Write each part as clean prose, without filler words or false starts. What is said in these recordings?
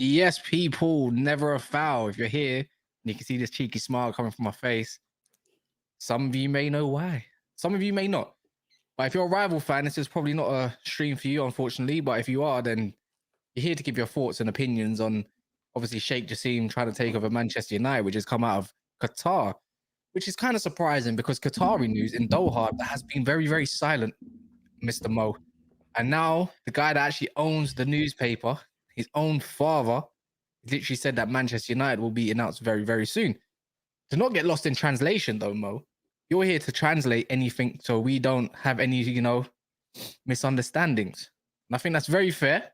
Yes, people, never a foul. If you're here and you can see this cheeky smile coming from my face, some of you may know why. Some of you may not. But if you're a rival fan, this is probably not a stream for you, unfortunately. But if you are, then you're here to give your thoughts and opinions on obviously Sheikh Jassim trying to take over Manchester United, which has come out of Qatar, which is kind of surprising because Qatari news in Doha has been very, very silent, Mr. Mo. And now the guy that actually owns the newspaper, his own father, literally said that Manchester United will be announced very, very soon. To not get lost in translation, though, Mo, you're here to translate anything so we don't have any, misunderstandings. And I think that's very fair.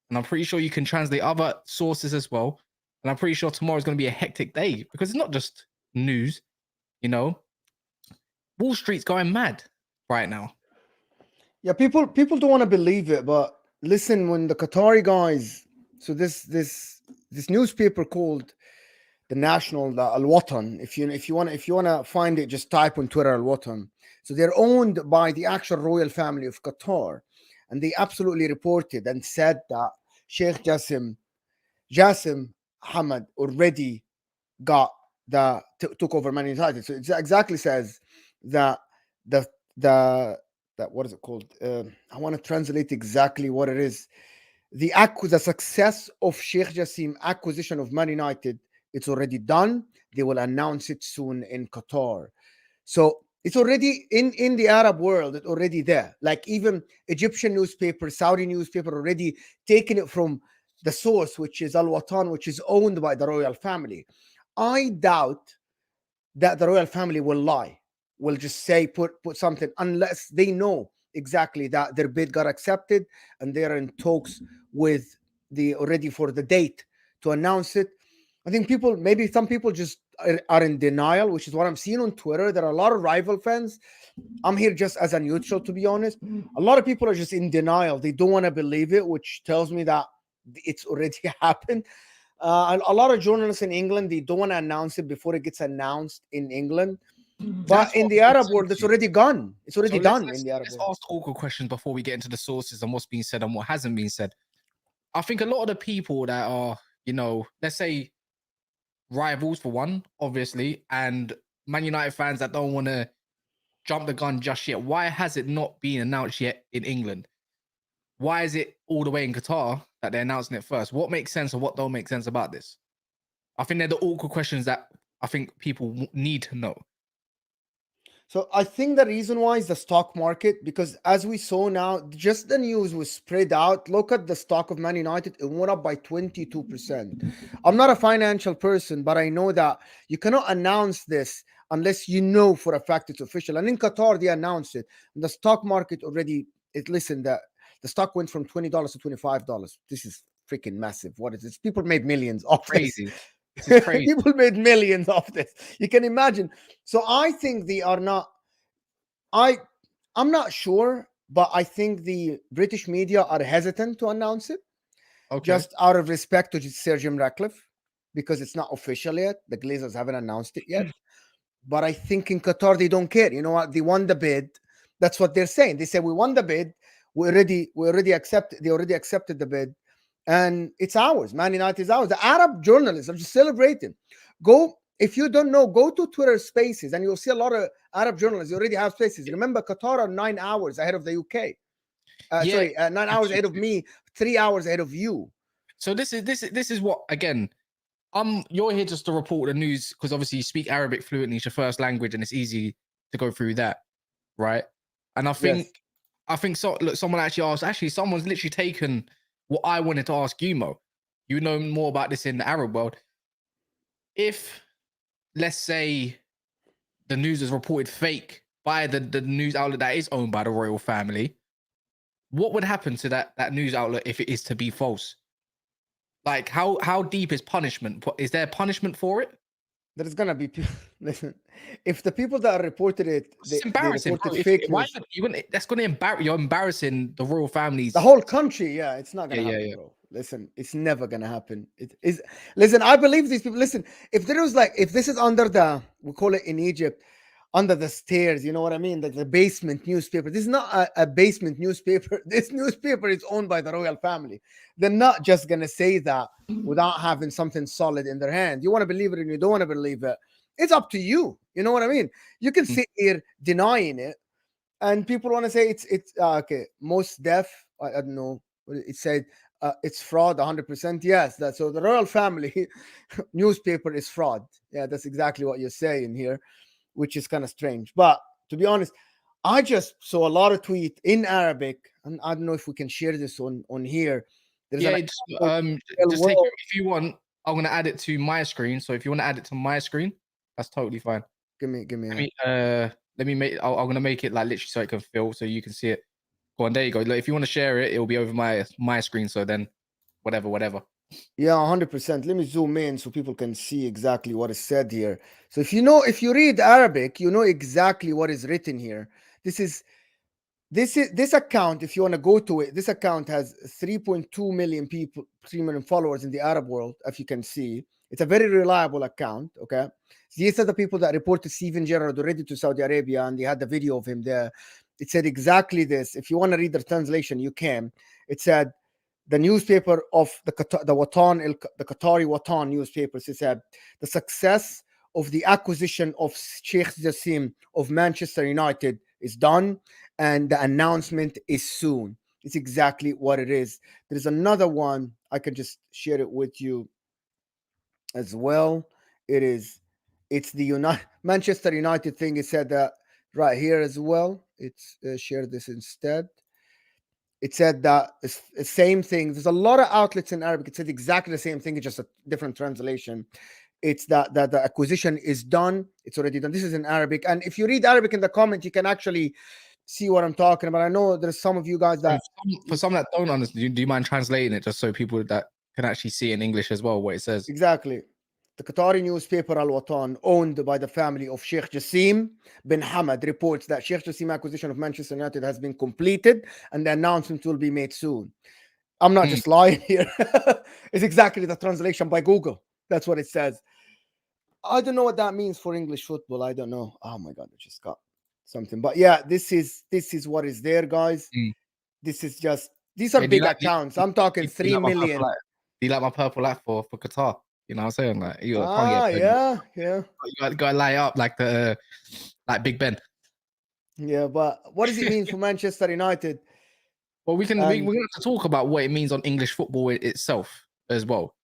And I'm pretty sure you can translate other sources as well. And I'm pretty sure tomorrow's going to be a hectic day because it's not just news, Wall Street's going mad right now. Yeah, people don't want to believe it, but listen, when the Qatari guys, so this newspaper called the National, the Al Watan, if you want to find it, just type on Twitter Al Watan. So they're owned by the actual royal family of Qatar, and they absolutely reported and said that Sheikh Jassim Hamad already got took over Man United. So it exactly says that that what is it called? I want to translate exactly what it is. The success of Sheikh Jassim acquisition of Man United, it's already done. They will announce it soon in Qatar. So it's already in the Arab world. It's already there. Like even Egyptian newspaper, Saudi newspaper already taking it from the source, which is Al Watan, which is owned by the royal family. I doubt that the royal family will lie. Will just say put something unless they know exactly that their bid got accepted and they're in talks with already for the date to announce it. I think maybe some people just are in denial, which is what I'm seeing on Twitter. There are a lot of rival fans. I'm here just as a neutral, to be honest. A lot of people are just in denial. They don't want to believe it, which tells me that it's already happened. A lot of journalists in England, they don't want to announce it before it gets announced in England. But in the Arab world, it's already gone. It's already done in the Arab world. Let's ask awkward questions before we get into the sources and what's being said and what hasn't been said. I think a lot of the people that are, let's say rivals for one, obviously, and Man United fans that don't want to jump the gun just yet. Why has it not been announced yet in England? Why is it all the way in Qatar that they're announcing it first? What makes sense or what don't make sense about this? I think they're the awkward questions that I think people need to know. So I think the reason why is the stock market, because as we saw now, just the news was spread out. Look at the stock of Man United. It went up by 22%. I'm not a financial person, but I know that you cannot announce this unless you know for a fact it's official. And in Qatar, they announced it. And the stock market already, the stock went from $20 to $25. This is freaking massive. What is this? People made millions off crazy. This. People made millions off this. You can imagine. So I think they are not. I'm not sure, but I think the British media are hesitant to announce it, just out of respect to Sir Jim Ratcliffe, because it's not official yet. The Glazers haven't announced it yet. But I think in Qatar they don't care. You know what? They won the bid. That's what they're saying. They say we won the bid. We already accepted. They already accepted the bid. And it's ours. Man United is ours. The Arab journalists are just celebrating. If you don't know, go to Twitter Spaces and you'll see a lot of Arab journalists. You already have spaces. Remember, Qatar are 9 hours ahead of the UK. 9 hours ahead of me, 3 hours ahead of you. So this is what, again, you're here just to report the news because obviously you speak Arabic fluently. It's your first language and it's easy to go through that, right? And I think so. Look, someone actually asked. Someone's literally taken what I wanted to ask you, Mo. You know more about this in the Arab world. If, let's say, the news is reported fake by the news outlet that is owned by the royal family, what would happen to that news outlet if it is to be false? Like, how deep is punishment? Is there punishment for it? There's gonna be listen. If the people that reported it, It's they embarrassing, reported bro. fake Why news. that's gonna you're embarrassing the royal families. The whole country, yeah, it's not Yeah, gonna yeah, happen, yeah. bro. Listen, it's never gonna happen. It is. Listen, I believe these people. Listen, if there was like, if this is under the, we call it in Egypt, under the stairs, you know what I mean, like the basement newspaper. This is not a basement newspaper. This newspaper is owned by the royal family. They're not just gonna say that without having something solid in their hand. You want to believe it and you don't want to believe it. It's up to you. You know what I mean? You can sit here denying it, and people want to say it's okay. Most deaf, I don't know. It said it's fraud 100%. Yes, that's so the royal family newspaper is fraud. Yeah, that's exactly what you're saying here, which is kind of strange. But to be honest, I just saw a lot of tweet in Arabic, and I don't know if we can share this on here. There's Yeah, an just take it if you want. I'm gonna add it to my screen. So if you want to add it to my screen, that's totally fine. give me Let me make. I'm gonna make it like literally so it can fill, so you can see it. Go on, there you go. Look, if you want to share it, it'll be over my screen. So then, whatever. Yeah, 100%. Let me zoom in so people can see exactly what is said here. So if you read Arabic, you know exactly what is written here. This account, if you want to go to it, this account has 3.2 million people, 3 million followers in the Arab world, if you can see. It's a very reliable account, okay? These are the people that reported Steven Gerrard already to Saudi Arabia, and they had the video of him there. It said exactly this. If you want to read the translation, you can. It said, the newspaper of the Qatari Watan newspapers, it said, the success of the acquisition of Sheikh Jassim of Manchester United is done, and the announcement is soon. It's exactly what it is. There's another one. I can just share it with you as well. It's the Manchester United thing. It said that right here as well. It's share this instead. It said that it's the same thing. There's a lot of outlets in Arabic. It said exactly the same thing. It's just a different translation. It's that the acquisition is done. It's already done. This is in Arabic. And if you read Arabic in the comment, you can actually see what I'm talking about. I know there's some of you guys that for some that don't understand, do you mind translating it just so people that can actually see in English as well what it says? exactly. The Qatari newspaper Al Watan, owned by the family of Sheikh Jassim bin Hamad, reports that Sheikh Jassim acquisition of Manchester United has been completed and the announcement will be made soon. I'm not just lying here. It's exactly the translation by Google. That's what it says. I don't know what that means for English football. I don't know. Oh my God, I just got something. But yeah, this is what is there, guys. This is just, these are big accounts. I'm talking 3 million. Do you like my purple light for Qatar? You know what I'm saying? Like you can't get yeah. You gotta light up like the like Big Ben. Yeah, but what does it mean for Manchester United? Well, we're gonna have to talk about what it means on English football itself as well,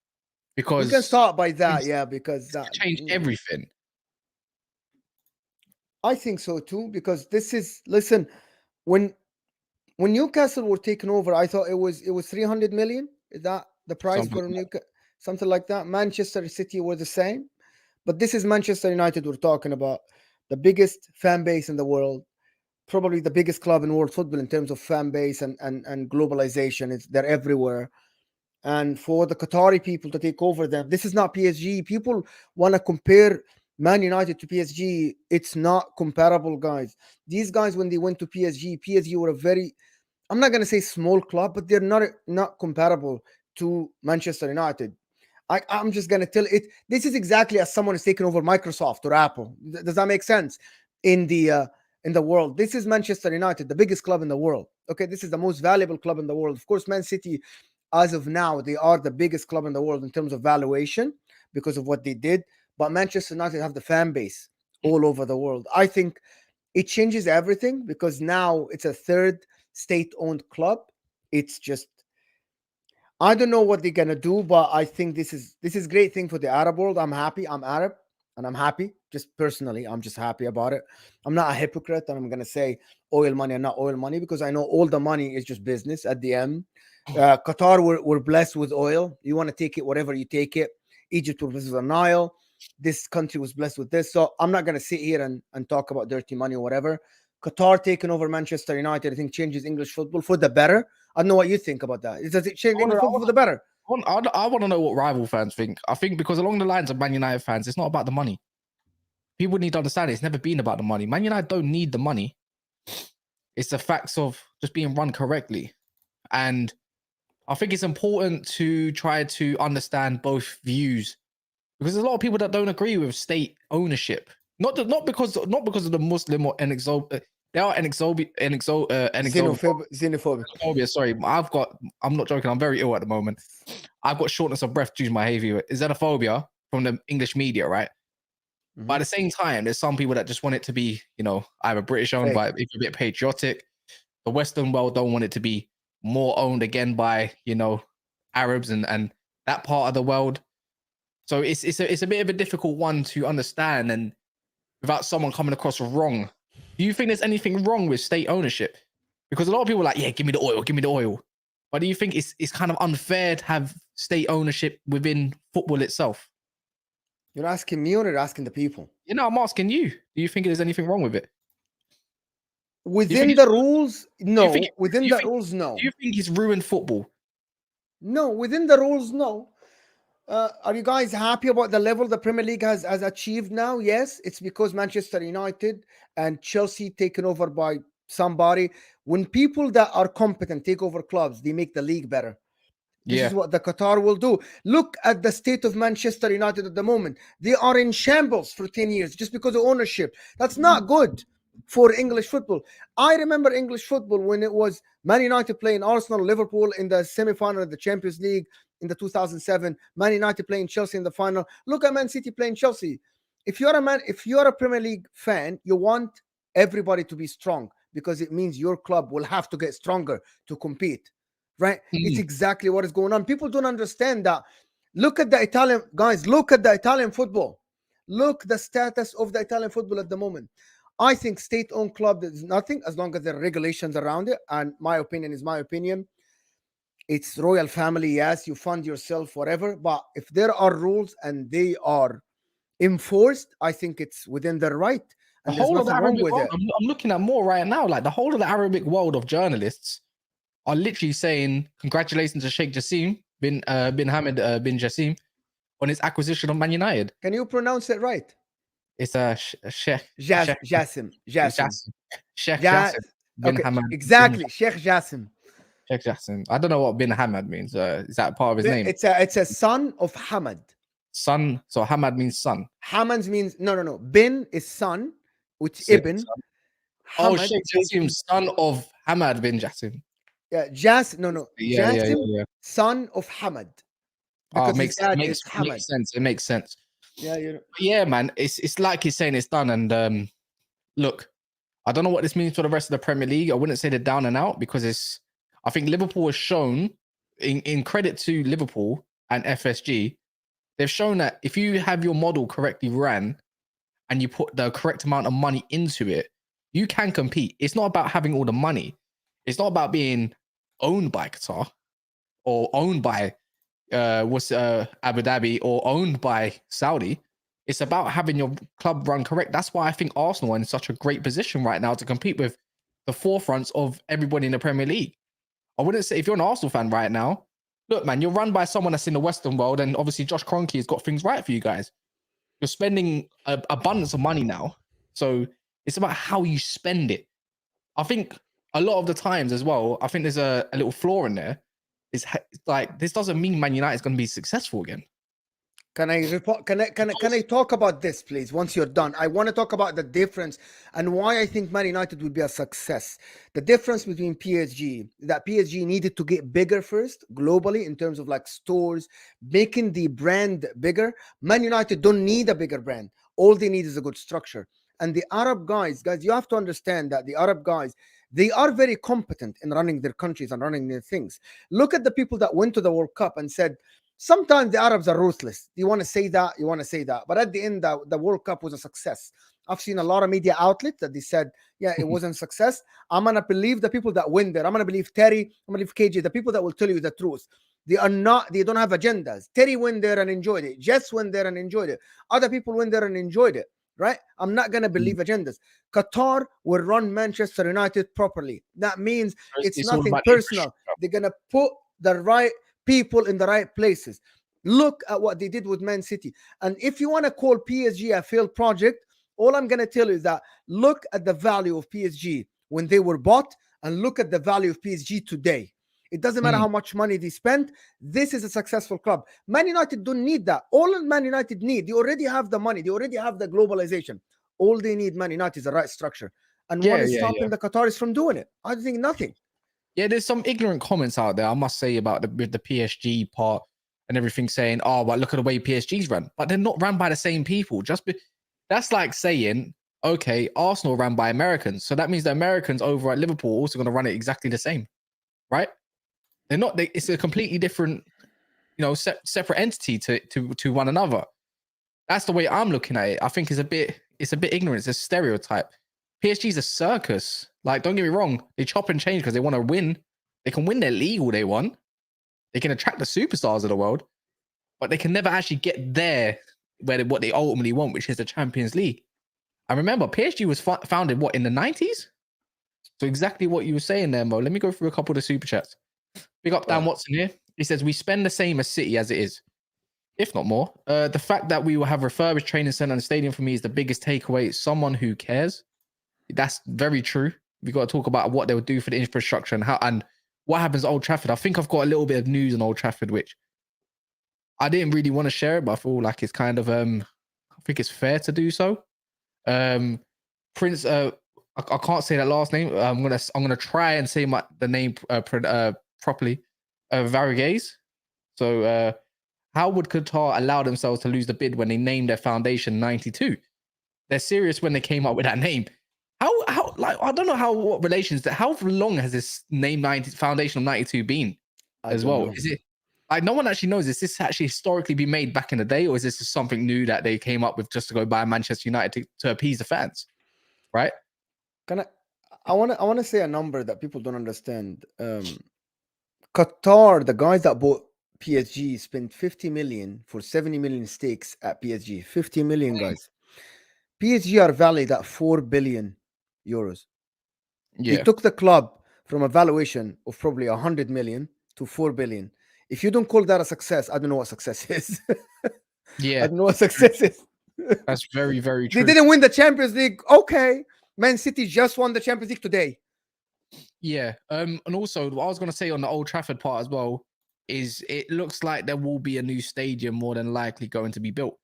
because we can start by that, yeah, because that changed everything. I think so too, because this is, listen, when Newcastle were taken over, I thought it was 300 million. Is that the price for Newcastle? Something like that. Manchester City were the same, but this is Manchester United we're talking about, the biggest fan base in the world, probably the biggest club in world football in terms of fan base and globalization. They're everywhere. And for the Qatari people to take over them, this is not PSG. People want to compare Man United to PSG. It's not comparable, guys. These guys, when they went to PSG were a very, I'm not going to say small club, but they're not comparable to Manchester United. I'm just going to tell it. This is exactly as someone is taking over Microsoft or Apple. Does that make sense? In the world, this is Manchester United, the biggest club in the world. Okay, this is the most valuable club in the world. Of course, Man City, as of now, they are the biggest club in the world in terms of valuation because of what they did. But Manchester United have the fan base all over the world. I think it changes everything because now it's a third state-owned club. It's just, I don't know what they're gonna do, but I think this is great thing for the Arab world. I'm happy. I'm Arab, and I'm happy. Just personally, I'm just happy about it. I'm not a hypocrite, and I'm gonna say oil money and not oil money because I know all the money is just business at the end. Qatar were blessed with oil. You want to take it, whatever you take it. Egypt was blessed with the Nile. This country was blessed with this. So I'm not gonna sit here and talk about dirty money or whatever. Qatar taking over Manchester United, I think changes English football for the better. I don't know what you think about that. Does it change English football for the better? I want to know what rival fans think. I think because along the lines of Man United fans, it's not about the money. people need to understand it's never been about the money. Man United don't need the money. It's the facts of just being run correctly. And I think it's important to try to understand both views, because there's a lot of people that don't agree with state ownership. Not because of the Muslim or an exorbitant. They are xenophobic. Sorry, I'm not joking. I'm very ill at the moment. I've got shortness of breath due to my behavior. Xenophobia from the English media, right? Mhm. But at the same time, there's some people that just want it to be, either British owned, but if you're a bit patriotic. The Western world don't want it to be more owned again by, Arabs and that part of the world. So it's a bit of a difficult one to understand, and without someone coming across wrong. Do you think there's anything wrong with state ownership? Because a lot of people are like, yeah, give me the oil. But do you think it's kind of unfair to have state ownership within football itself? You're asking me or you're asking the people? I'm asking you. Do you think there's anything wrong with it? Within the rules, no. Within the rules, no. Do you think it's ruined football? No, within the rules, no. Are you guys happy about the level the Premier League has achieved now? Yes, it's because Manchester United and Chelsea taken over by somebody. When people that are competent take over clubs, they make the league better. This is what the Qatar will do. Look at the state of Manchester United at the moment. They are in shambles for 10 years just because of ownership. That's not good for English football. I remember English football when it was Man United playing Arsenal, Liverpool in the semi-final of the Champions League in the 2007. Man United playing Chelsea in the final. Look at Man City playing Chelsea. If you're a Premier League fan, you want everybody to be strong because it means your club will have to get stronger to compete. Right? It's exactly what is going on. People don't understand that. Look at the Italian guys. Look at the Italian football. Look the status of the Italian football at the moment. I think state-owned club is nothing as long as there are regulations around it. And my opinion is my opinion. It's royal family. Yes, you fund yourself, whatever. But if there are rules and they are enforced, I think it's within their right. And there's nothing wrong with it. I'm looking at more right now. Like the whole of the Arabic world of journalists are literally saying congratulations to Sheikh Jassim bin Hamad bin Jassim on his acquisition of Man United. Can you pronounce it right? It's Sheikh Jassim. Sheikh Jassim bin Hamad. Exactly, Sheikh Jassim. Sheikh Jassim. I don't know what bin Hamad means. Is that part of his name? It's a son of Hamad. Son. So Hamad means son. Hamad means no. Bin is son, which Ibn. Oh, Sheikh Jassim, son of Hamad bin Jassim. Yeah, Jassim, son of Hamad. Because makes sense. It makes sense. Yeah, man. It's like he's saying it's done. And look, I don't know what this means for the rest of the Premier League. I wouldn't say they're down and out because I think Liverpool has shown, in credit to Liverpool and FSG, they've shown that if you have your model correctly ran and you put the correct amount of money into it, you can compete. It's not about having all the money. It's not about being owned by Qatar or owned by Abu Dhabi or owned by Saudi. It's about having your club run correct. That's why I think Arsenal are in such a great position right now to compete with the forefronts of everybody in the Premier League. I wouldn't say if you're an Arsenal fan right now, look, man, you're run by someone that's in the Western world, and obviously Josh Kroenke has got things right for you guys. You're spending an abundance of money now. So it's about how you spend it. I think a lot of the times as well, I think there's a little flaw in there. It's like, this doesn't mean Man United is going to be successful again. Can I talk about this, please? Once you're done, I want to talk about the difference and why I think Man United will be a success. The difference between PSG, that PSG needed to get bigger first globally in terms of like stores, making the brand bigger. Man United don't need a bigger brand. All they need is a good structure. And the Arab guys, you have to understand that the Arab guys, they are very competent in running their countries and running their things. Look at the people that went to the World Cup and said, sometimes the Arabs are ruthless. You want to say that. But at the end, the World Cup was a success. I've seen a lot of media outlets that they said, yeah, it wasn't a success. I'm going to believe the people that went there. I'm going to believe Terry. I'm going to believe KJ, the people that will tell you the truth. They don't have agendas. Terry went there and enjoyed it. Jess went there and enjoyed it. Other people went there and enjoyed it. Right? I'm not going to believe agendas. Qatar will run Manchester United properly. That means it's nothing personal. They're going to put the right people in the right places. Look at what they did with Man City. And if you want to call PSG a failed project All I'm gonna tell you is that look at the value of PSG when they were bought, and look at the value of PSG today. It doesn't matter how much money they spent. This is a successful club. Man United don't need that. All Man United need, they already have the money. They already have the globalization. All they need, Man United, is the right structure. And what is stopping the Qataris from doing it? I think nothing. Yeah, there's some ignorant comments out there, I must say, about the PSG part and everything, saying, "Oh, but look at the way PSG's run." But they're not run by the same people. That's like saying, okay, Arsenal ran by Americans, so that means the Americans over at Liverpool are also going to run it exactly the same, right? They're not. It's a completely different, separate entity to one another. That's the way I'm looking at it. I think it's a bit ignorant. It's a stereotype. PSG's a circus. Like, don't get me wrong, they chop and change because they want to win. They can win their league all they want. They can attract the superstars of the world, but they can never actually get there what they ultimately want, which is the Champions League. I remember PSG was founded in the 90s? So exactly what you were saying there, Mo. Let me go through a couple of the super chats. Big up Dan Watson here. He says, we spend the same as City as it is, if not more. The fact that we will have refurbished training center and stadium for me is the biggest takeaway. Someone who cares. That's very true. We've got to talk about what they would do for the infrastructure and what happens at Old Trafford. I think I've got a little bit of news on Old Trafford, which I didn't really want to share it, but I feel like it's kind of, I think it's fair to do so. Prince, I can't say that last name. I'm gonna try and say the name properly. Vargas. So, how would Qatar allow themselves to lose the bid when they named their foundation 92? They're serious when they came up with that name. How like I don't know what relations that. How long has this name foundation of 92 been as well? Know. Is it like no one actually knows? Is this actually historically been made back in the day, or is this just something new that they came up with just to go buy Manchester United to appease the fans? Right? I want to say a number that people don't understand. Qatar, the guys that bought PSG, spent 50 million for 70 million stakes at PSG. 50 million, guys. PSG are valued at 4 billion euros. Yeah. They took the club from a valuation of probably 100 million to 4 billion. If you don't call that a success, I don't know what success is. Yeah. I don't know what success is. That's very, very true. They didn't win the Champions League. Okay. Man City just won the Champions League today. Yeah. And also, what I was going to say on the Old Trafford part as well is it looks like there will be a new stadium more than likely going to be built,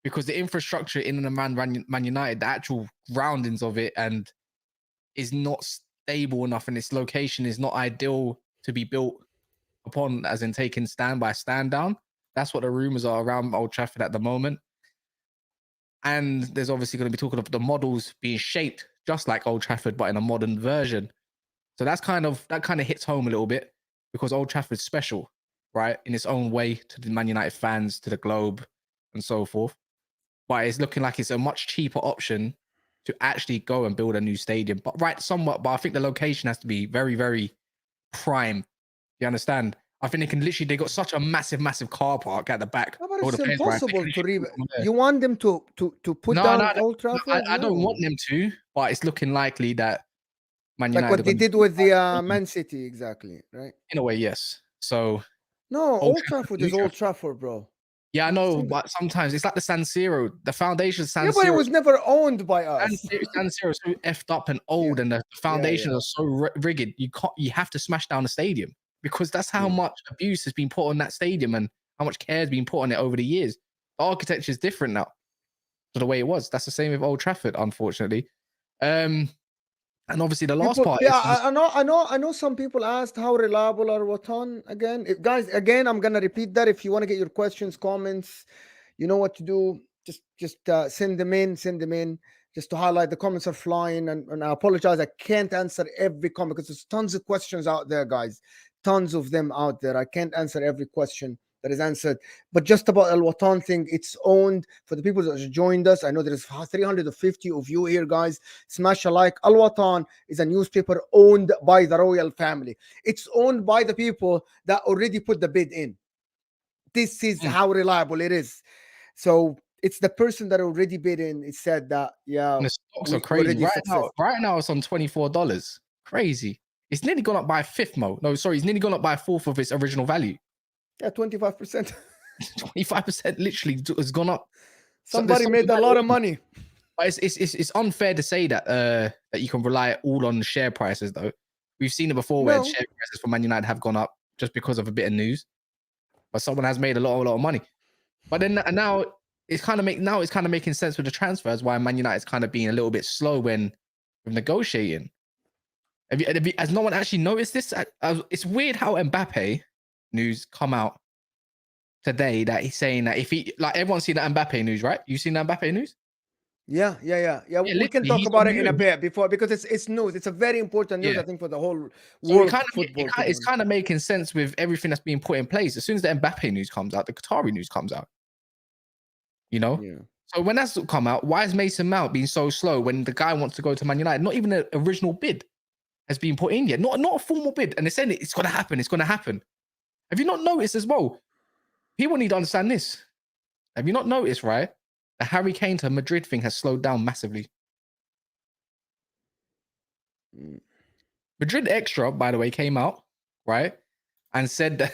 because the infrastructure in the Man United, the actual groundings of it, and is not stable enough, and its location is not ideal to be built upon, as in taking stand by stand down. That's what the rumors are around Old Trafford at the moment. And there's obviously going to be talking of the models being shaped just like Old Trafford, but in a modern version. So that kind of hits home a little bit, because Old Trafford's special, right, in its own way to the Man United fans, to the globe, and so forth. But it's looking like it's a much cheaper option to actually go and build a new stadium. But I think the location has to be very, very prime. You understand? I think they got such a massive car park at the back. No, but it's impossible to You want them to put down Old Trafford? I don't want them to, but it's looking likely that Man United, like what they did with the Man City, exactly, right? In a way, yes. So no, Old Trafford is Old Trafford, bro. Yeah, I know, but sometimes it's like the San Siro, the foundation San Siro. Yeah, but it was never owned by us. San Siro is so effed up and old, and the foundations are so rigged. You have to smash down the stadium, because that's how much abuse has been put on that stadium and how much care has been put on it over the years. The architecture is different now to the way it was. That's the same with Old Trafford, unfortunately. And obviously the last part. Yeah, I know. Some people asked how reliable are Watan again. Guys, again, I'm gonna repeat that. If you want to get your questions, comments, you know what to do. Just send them in. Just to highlight, the comments are flying, and I apologize. I can't answer every comment because there's tons of questions out there, guys. Tons of them out there. I can't answer every question that is answered. But just about Al Watan thing, it's owned. For the people that joined us, I know there's 350 of you here, guys. Smash a like. Al Watan is a newspaper owned by the royal family. It's owned by the people that already put the bid in. This is how reliable it is. So it's the person that already bid in. It said that, yeah. And the stocks are crazy. Right now it's on $24. Crazy. It's nearly gone up by a fifth, Mo. No, sorry, it's nearly gone up by a fourth of its original value. Yeah, 25%. 25% literally has gone up. Somebody made a lot of money. But it's unfair to say that that you can rely all on share prices though. We've seen it before where No. share prices for Man United have gone up just because of a bit of news, but someone has made a lot of money. But then now it's kind of making sense with the transfers why Man United is kind of being a little bit slow when negotiating. Has no one actually noticed this? It's weird how Mbappe news come out today that he's saying that if he, like, everyone's seen that Mbappe news, right? You seen that Mbappe news? Yeah. We can Literally, talk he's about on it in a loan. bit before, because it's news. It's a very important news, Yeah. I think, for the whole So world football. it's kind of making sense with everything that's being put in place. As soon as the Mbappe news comes out, the Qatari news comes out. You know? Yeah. So when that's come out, why is Mason Mount being so slow when the guy wants to go to Man United? Not even an original bid has been put in yet. Not a formal bid. And they're saying it's gonna happen. It's gonna happen. Have you not noticed as well? People need to understand this. Have you not noticed, right? The Harry Kane to Madrid thing has slowed down massively. Madrid Extra, by the way, came out, right? And said that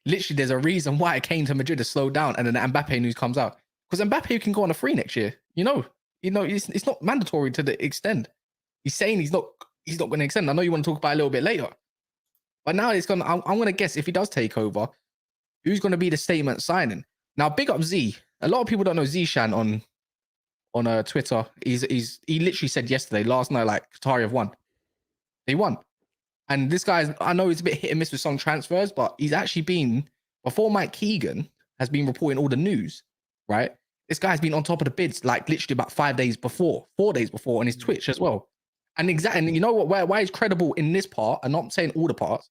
literally there's a reason why Kane to Madrid has slowed down, and then the Mbappe news comes out. Because Mbappe can go on a free next year. You know, it's not mandatory to the extent. He's saying he's not going to extend. I know you want to talk about it a little bit later. But now it's gonna. I'm gonna guess if he does take over, who's gonna be the statement signing? Now, big up Z. A lot of people don't know Zishan on Twitter. He literally said last night, like, Qatari have won. They won. And this guy, I know he's a bit hit and miss with some transfers, but he's actually been, before Mike Keegan has been reporting all the news, right? This guy's been on top of the bids, like, literally about 4 days before on his Twitch as well. And you know what? Why he's credible in this part, and not saying all the parts.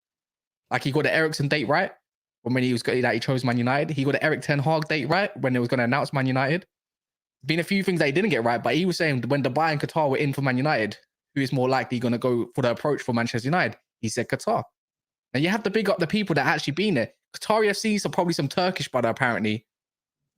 Like, he got the Ericsson date right when he chose Man United. He got the Eric Ten Hag date right when they was going to announce Man United. Been a few things that he didn't get right, but he was saying when Dubai and Qatar were in for Man United, who is more likely going to go for the approach for Manchester United? He said Qatar. Now you have to big up the people that actually been there. Qatari FC, so probably some Turkish brother apparently.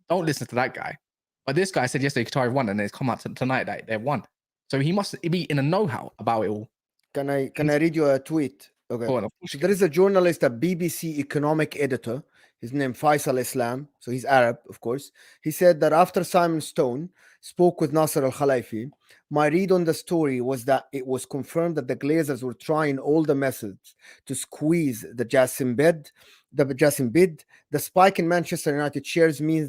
Don't listen to that guy. But this guy said yesterday Qatari won, and it's come out tonight that they've won. So he must be in a know-how about it all. Can I read you a tweet? Okay. So there is a journalist, a BBC economic editor. His name Faisal Islam. So he's Arab, of course. He said that after Simon Stone spoke with Nasser Al-Khelaifi, my read on the story was that it was confirmed that the Glazers were trying all the methods to squeeze the Jassim bid. The spike in Manchester United shares means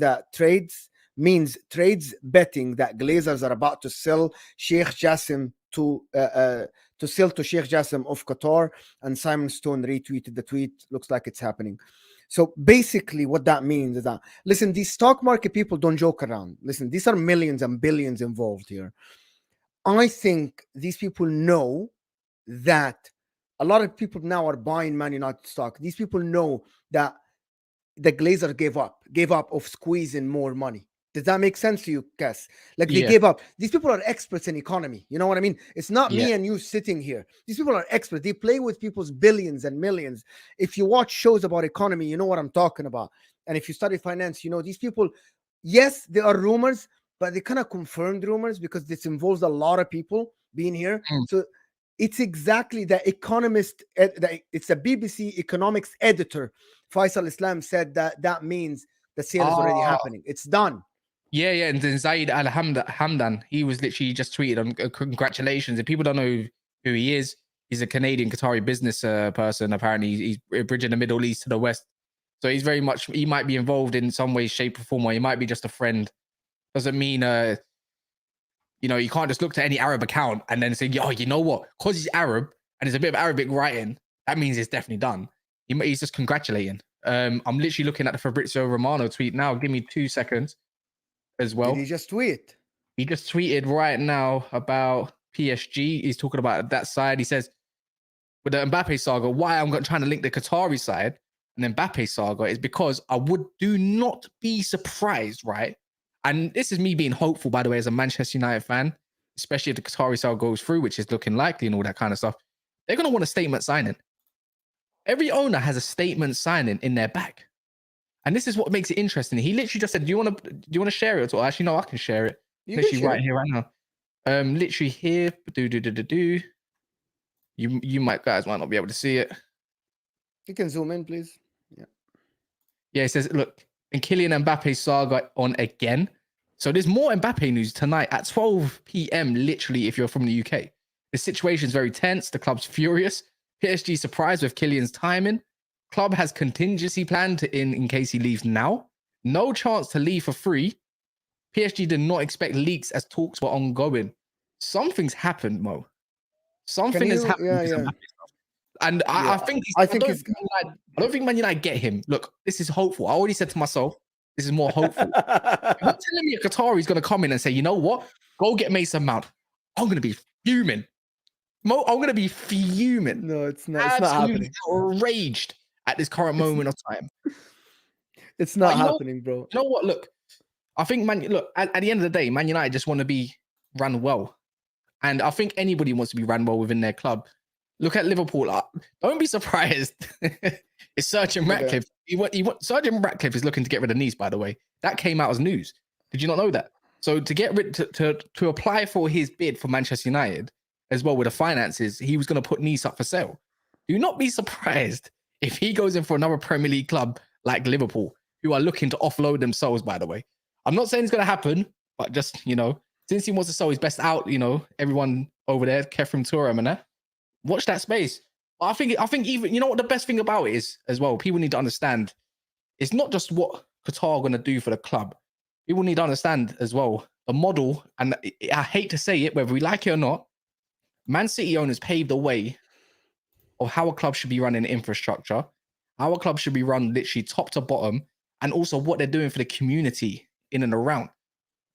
trades betting that Glazers are about to sell Sheikh Jassim to sell to Sheikh Jassim of Qatar, and Simon Stone retweeted the tweet. Looks like it's happening. So basically what that means is that, listen, these stock market people don't joke around. Listen, these are millions and billions involved here. I think these people know that a lot of people now are buying Man United stock. These people know that the Glazer gave up of squeezing more money. Does that make sense to you, Cass? Like, they gave up. These people are experts in economy. You know what I mean? It's not me and you sitting here. These people are experts. They play with people's billions and millions. If you watch shows about economy, you know what I'm talking about. And if you study finance, you know these people, yes, there are rumors, but they kind of confirmed rumors because this involves a lot of people being here. So it's exactly the economist, it's a BBC economics editor, Faisal Islam, said that means the sale is already happening. It's done. Yeah, and then Zaid Al Hamdan, he was literally just tweeted on congratulations. If people don't know who he is, he's a Canadian Qatari business person. Apparently, he's bridging the Middle East to the West. So he's very much, he might be involved in some way, shape, or form, or he might be just a friend. Doesn't mean, you know, you can't just look to any Arab account and then say, oh, you know what? Because he's Arab and there's a bit of Arabic writing, that means it's definitely done. He's just congratulating. I'm literally looking at the Fabrizio Romano tweet now. Give me 2 seconds. As well. Did he just tweet? He just tweeted right now about PSG. He's talking about that side. He says, with the Mbappe saga, why I'm trying to link the Qatari side and Mbappe saga is because I do not be surprised, right? And this is me being hopeful, by the way, as a Manchester United fan, especially if the Qatari saga goes through, which is looking likely and all that kind of stuff. They're going to want a statement signing. Every owner has a statement signing in their back. And this is what makes it interesting. He literally just said, do you want to share it? Or actually, no, I can share it. Literally right here, right now. Literally here. You guys might not be able to see it. You can zoom in, please. Yeah, it says, look, and Kylian Mbappe's saga on again. So there's more Mbappe news tonight at 12 p.m. literally if you're from the UK. The situation is very tense. The club's furious. PSG surprised with Kylian's timing. Club has contingency planned in case he leaves now. No chance to leave for free. PSG did not expect leaks as talks were ongoing. Something's happened, Mo. Something has happened. Yeah. And Yeah. I think I think I don't think Man United get him. Look, this is hopeful. I already said to myself, this is more hopeful. If you're telling me a Qatari is going to come in and say, you know what? Go get Mason Mount. I'm going to be fuming. Mo, I'm going to be fuming. No, it's not. It's not happening. Outraged at this current moment of time. It's not happening, bro. You know what? Look, I think at the end of the day, Man United just want to be run well. And I think anybody wants to be run well within their club. Look at Liverpool. Don't be surprised. It's Sergeant Ratcliffe. Sergeant Ratcliffe is looking to get rid of Nice, by the way. That came out as news. Did you not know that? So to get rid to apply for his bid for Manchester United as well with the finances, he was going to put Nice up for sale. Do not be surprised if he goes in for another Premier League club like Liverpool, who are looking to offload themselves, by the way. I'm not saying it's going to happen, but just, since he wants to sell his best out, everyone over there, Kefrim Turam and that, watch that space. But I think even, what the best thing about it is as well, people need to understand, it's not just what Qatar are going to do for the club. People need to understand as well, the model, and I hate to say it, whether we like it or not, Man City owners paved the way of how a club should be run in infrastructure, how a club should be run literally top to bottom, and also what they're doing for the community in and around.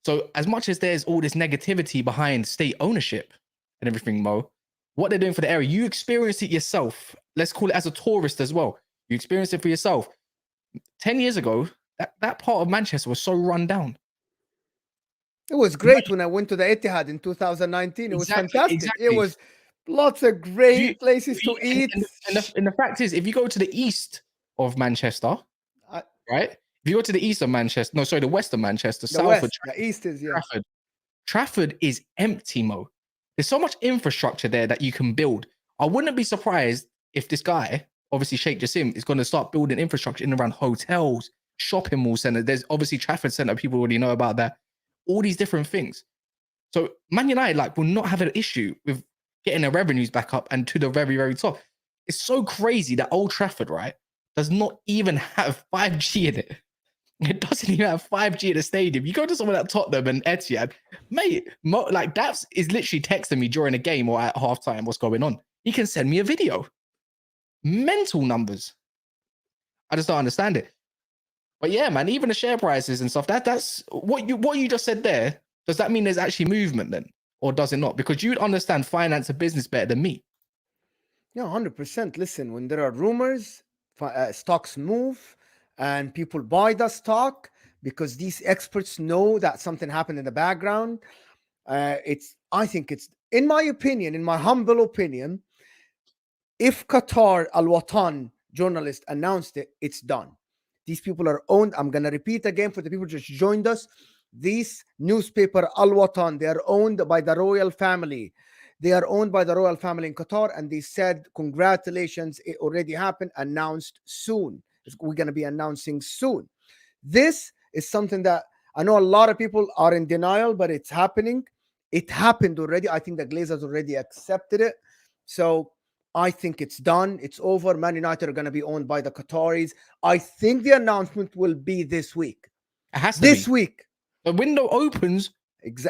So as much as there's all this negativity behind state ownership and everything, Mo, what they're doing for the area, you experience it yourself. Let's call it as a tourist as well. You experience it for yourself. 10 years ago, that part of Manchester was so run down. It was great when I went to the Etihad in 2019. It was fantastic. Exactly. It was lots of great places to eat. And the fact is, if you go to the east of Manchester, right? If you go to the east of Manchester, the west of Manchester, south of the east is Trafford is empty, Mo. There's so much infrastructure there that you can build. I wouldn't be surprised if this guy, obviously Sheikh Jassim, is going to start building infrastructure in and around hotels, shopping mall centers. There's obviously Trafford Centre. People already know about that. All these different things. So Man United will not have an issue with getting their revenues back up and to the very, very top. It's so crazy that Old Trafford, right, does not even have 5G in it. It doesn't even have 5G in the stadium. You go to someone at Tottenham and Etihad, mate, Daps is literally texting me during a game or at halftime what's going on. He can send me a video. Mental numbers. I just don't understand it. But yeah, man, even the share prices and stuff, that's what you just said there. Does that mean there's actually movement then? Or does it not? Because you'd understand finance and business better than me. Yeah, 100%. Listen, when there are rumors, stocks move and people buy the stock because these experts know that something happened in the background. I think it's, in my opinion, in my humble opinion, if Qatar Al Watan journalist announced it, it's done. These people are owned. I'm going to repeat again for the people who just joined us. This newspaper, Al Watan, they are owned by the royal family. They are owned by the royal family in Qatar. And they said, congratulations, it already happened, announced soon. We're going to be announcing soon. This is something that I know a lot of people are in denial, but it's happening. It happened already. I think the Glazers already accepted it. So I think it's done. It's over. Man United are going to be owned by the Qataris. I think the announcement will be this week. It has to this be. week. The window opens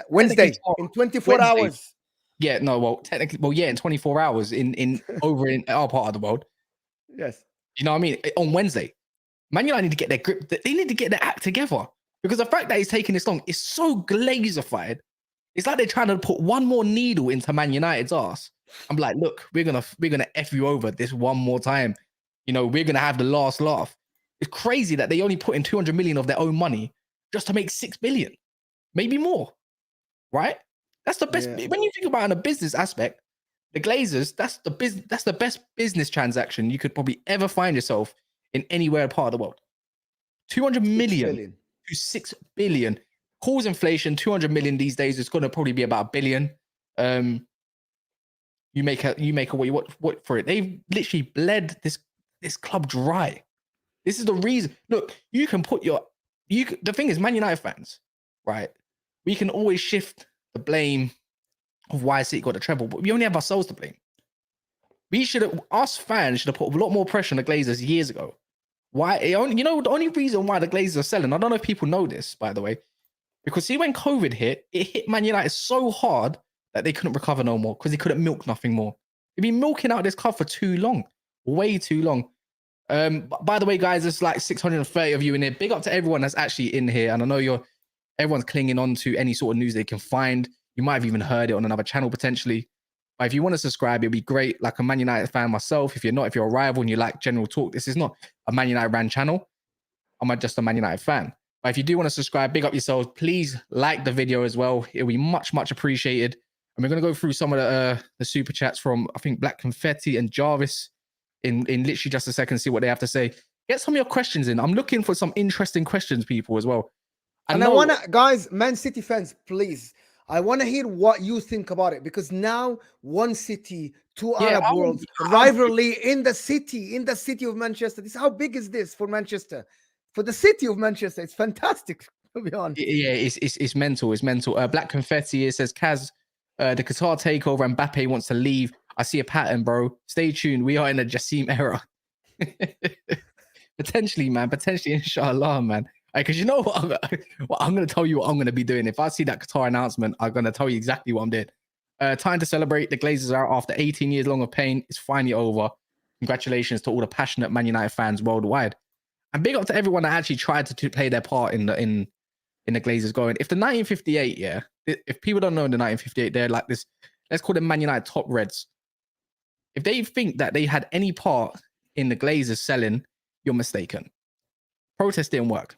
Wednesday in 24 hours. Yeah, no, well, technically, in 24 hours over in our part of the world. Yes. You know what I mean? On Wednesday. Man United need to get their grip. They need to get their act together. Because the fact that it's taking this long is so glazerified. It's like they're trying to put one more needle into Man United's ass. I'm like, look, we're gonna F you over this one more time. We're gonna have the last laugh. It's crazy that they only put in 200 million of their own money just to make 6 billion, maybe more. Right? That's the best. Yeah. When you think about it in a business aspect, the Glazers, that's the best business transaction you could probably ever find yourself in anywhere part of the world. 200 million to 6 billion. Cause inflation, 200 million these days is going to probably be about $1 billion. You make a what you want for it. They've literally bled this club dry. This is the reason. Look, you can put the thing is, Man United fans, right? we can always shift the blame of why City got the treble, but we only have ourselves to blame. We should have, us fans should have put a lot more pressure on the Glazers years ago. Why? The only reason why the Glazers are selling, I don't know if people know this, by the way, because see, when COVID hit, it hit Man United so hard that they couldn't recover no more because they couldn't milk nothing more. They've been milking out this club for too long, way too long. By the way, guys, there's like 630 of you in here. Big up to everyone that's actually in here, and I know everyone's clinging on to any sort of news they can find. You might have even heard it on another channel potentially. But if you want to subscribe, it'd be great. Like a Man United fan myself, if you're a rival and you like general talk, this is not a Man United ran channel. I'm just a Man United fan. But if you do want to subscribe, big up yourselves. Please like the video as well. It'll be much, much appreciated. And we're going to go through some of the super chats from, I think, Black Confetti and Jarvis in literally just a second, see what they have to say. Get some of your questions in. I'm looking for some interesting questions, people, as well. I want to, guys, Man City fans, please. I want to hear what you think about it, because now one city, two Arab worlds, rivalry in the city of Manchester. This, how big is this for Manchester? For the city of Manchester, it's fantastic, to be honest. Yeah, it's mental. It's mental. Black Confetti, it says, Kaz, the Qatar takeover, Mbappe wants to leave. I see a pattern, bro. Stay tuned. We are in a Jassim era. Potentially, man. Potentially, inshallah, man. Because you know what? I'm going to tell you what I'm going to be doing. If I see that Qatar announcement, I'm going to tell you exactly what I'm doing. Time to celebrate. The Glazers are, after 18 years long of pain, it's finally over. Congratulations to all the passionate Man United fans worldwide. And big up to everyone that actually tried to play their part in the Glazers going. If the 1958, yeah, if people don't know the 1958, they're like this, let's call them Man United top reds. If they think that they had any part in the Glazers selling, you're mistaken. Protest didn't work.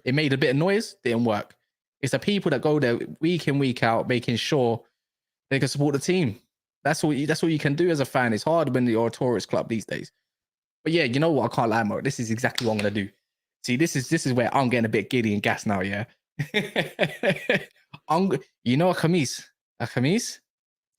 It made a bit of noise, didn't work. It's the people that go there week in, week out, making sure they can support the team. That's what you can do as a fan. It's hard when you're a tourist club these days. But yeah, you know what? I can't lie, Mo. This is exactly what I'm gonna do. See, this is where I'm getting a bit giddy and gas now. Yeah. You know a kameez? A kameez?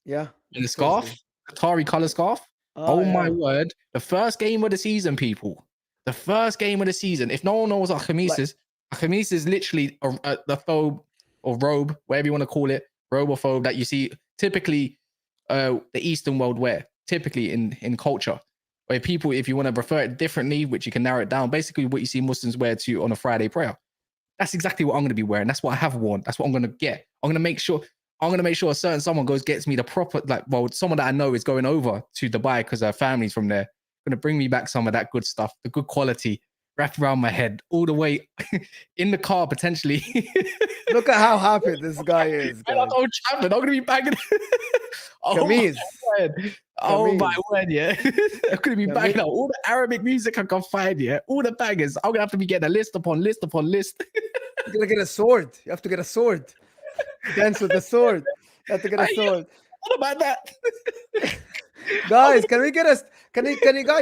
Yeah. And the scarf? Qatari color scarf? Oh yeah. My word. The first game of the season, people. The first game of the season. If no one knows what a kameez is, a kameez is literally the thobe or robe, whatever you want to call it, robe or thobe that you see typically the Eastern world wear, typically in culture. Where people, if you want to prefer it differently, which you can narrow it down, basically what you see Muslims wear to on a Friday prayer. That's exactly what I'm going to be wearing. That's what I have worn. That's what I'm going to get. I'm going to make sure a certain someone gets me the proper, someone that I know is going over to Dubai because her family's from there. Going to bring me back some of that good stuff, the good quality, wrapped around my head all the way in the car, potentially. Look at how happy this guy is. I'm going to be bagging. Kameez. Oh my word, yeah. I'm going to be bagging out all the Arabic music I can find, yeah. All the bangers. I'm going to have to be getting a list upon list upon list. You're going to get a sword. You have to get a sword. Dance with the sword. You have to get a sword. What about that? Guys, can you guys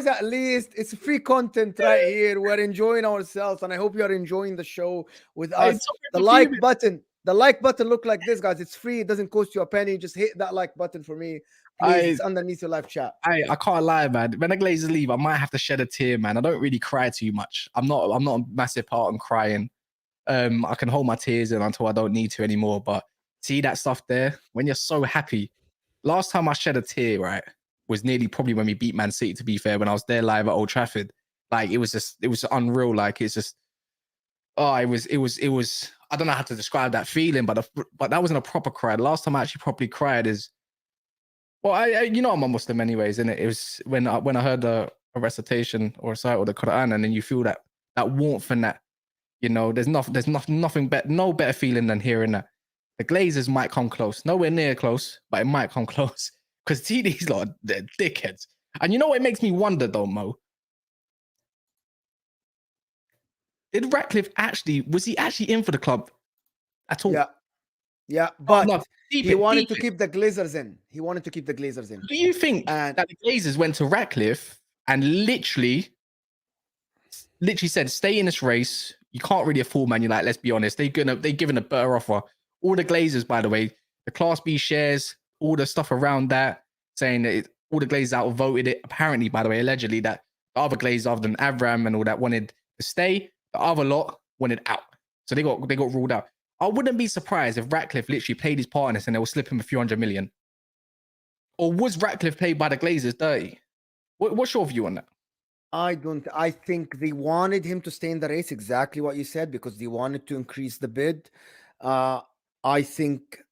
at least, it's free content right here. We're enjoying ourselves, and I hope you are enjoying the show with us. The like button look like this, guys. It's free. It doesn't cost you a penny. Just hit that like button for me. Please, it's underneath your live chat. I can't lie, man. When the Glazers leave, I might have to shed a tear, man. I don't really cry too much. I'm not a massive part on crying. I can hold my tears in until I don't need to anymore. But see that stuff there? When you're so happy. Last time I shed a tear, right, was nearly probably when we beat Man City, to be fair, when I was there live at Old Trafford. Like, it was unreal. Like, it's just, it was, I don't know how to describe that feeling, but that wasn't a proper cry. The last time I actually properly cried is, well, I'm a Muslim anyways, and it was when I heard a recitation or a recital of the Quran, and then you feel that warmth and that, there's nothing better, no better feeling than hearing that. The Glazers might come close, nowhere near close, but it might come close because these lot, they're dickheads. And you know what? It makes me wonder though, Mo. Did Ratcliffe was he actually in for the club at all? Yeah, but he wanted to keep the Glazers in. Do you think that the Glazers went to Ratcliffe and literally said, stay in this race? You can't really afford Man United, let's be honest. They're given a better offer. All the Glazers, by the way, the Class B shares, all the stuff around that, saying that all the Glazers outvoted it. Apparently, by the way, allegedly, that the other Glazers, other than Avram and all that, wanted to stay. The other lot wanted out. So they got ruled out. I wouldn't be surprised if Ratcliffe literally played his part in this and they will slip him a few hundred million. Or was Ratcliffe paid by the Glazers dirty? What's your view on that? I think they wanted him to stay in the race, exactly what you said, because they wanted to increase the bid. Uh, I think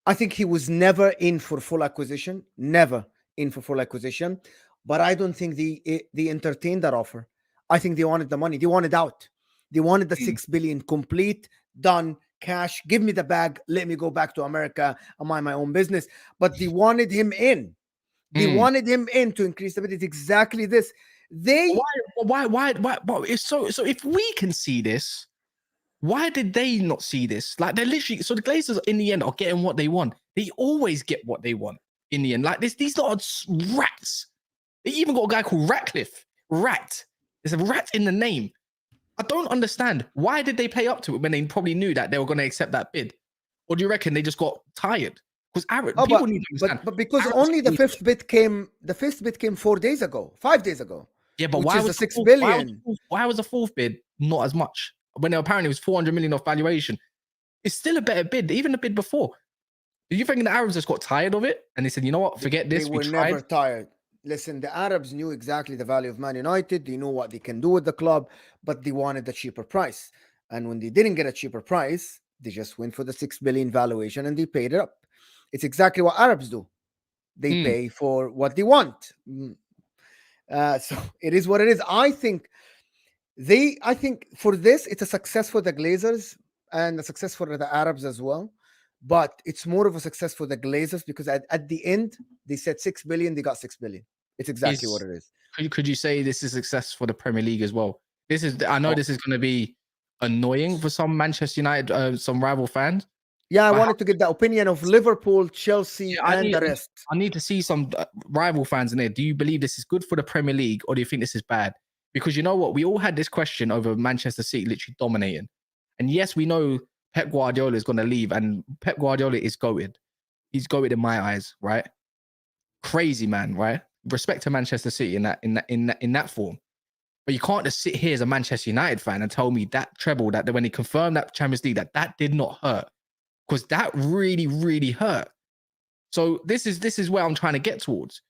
I think he was never in for full acquisition, never in for full acquisition. But I don't think they entertained that offer. I think they wanted the money. They wanted out. They wanted the Mm. 6 billion complete, done, cash. Give me the bag. Let me go back to America and mind my own business. But they wanted him in. They wanted him in to increase the bid. It's exactly this. Why? It's so if we can see this, why did they not see this? Like they're literally so the Glazers in the end are getting what they want. They always get what they want in the end. Like these lot are rats. They even got a guy called Ratcliffe. Rat. There's a rat in the name. I don't understand. Why did they play up to it when they probably knew that they were going to accept that bid? Or do you reckon they just got tired? Because people need to understand. But because Arabs only the fifth bid came 4 days ago, 5 days ago. Yeah, but which why is was the 6 fourth- billion? Why was the fourth bid not as much? When apparently it was 400 million of valuation. It's still a better bid, even the bid before. Do you think the Arabs just got tired of it and they said, you know what, forget this? They were never tired. Listen, the Arabs knew exactly the value of Man United. They knew what they can do with the club, but they wanted a cheaper price. And when they didn't get a cheaper price, they just went for the 6 billion valuation and they paid it up. It's exactly what Arabs do. They pay for what they want. So it is what it is. I think for this, it's a success for the Glazers and a success for the Arabs as well. But it's more of a success for the Glazers because at the end, they said 6 billion, they got 6 billion. It's exactly what it is. Could you say this is a success for the Premier League as well? I know this is going to be annoying for some Manchester United, some rival fans. Yeah, I wanted to get the opinion of Liverpool, Chelsea, and the rest. I need to see some rival fans in there. Do you believe this is good for the Premier League or do you think this is bad? Because you know what? We all had this question over Manchester City literally dominating. And yes, we know Pep Guardiola is going to leave and Pep Guardiola is goated. He's goated in my eyes, right? Crazy man, right? Respect to Manchester City in that form. But you can't just sit here as a Manchester United fan and tell me that treble, that when he confirmed that Champions League, that did not hurt. Because that really, really hurt. So this is where I'm trying to get towards.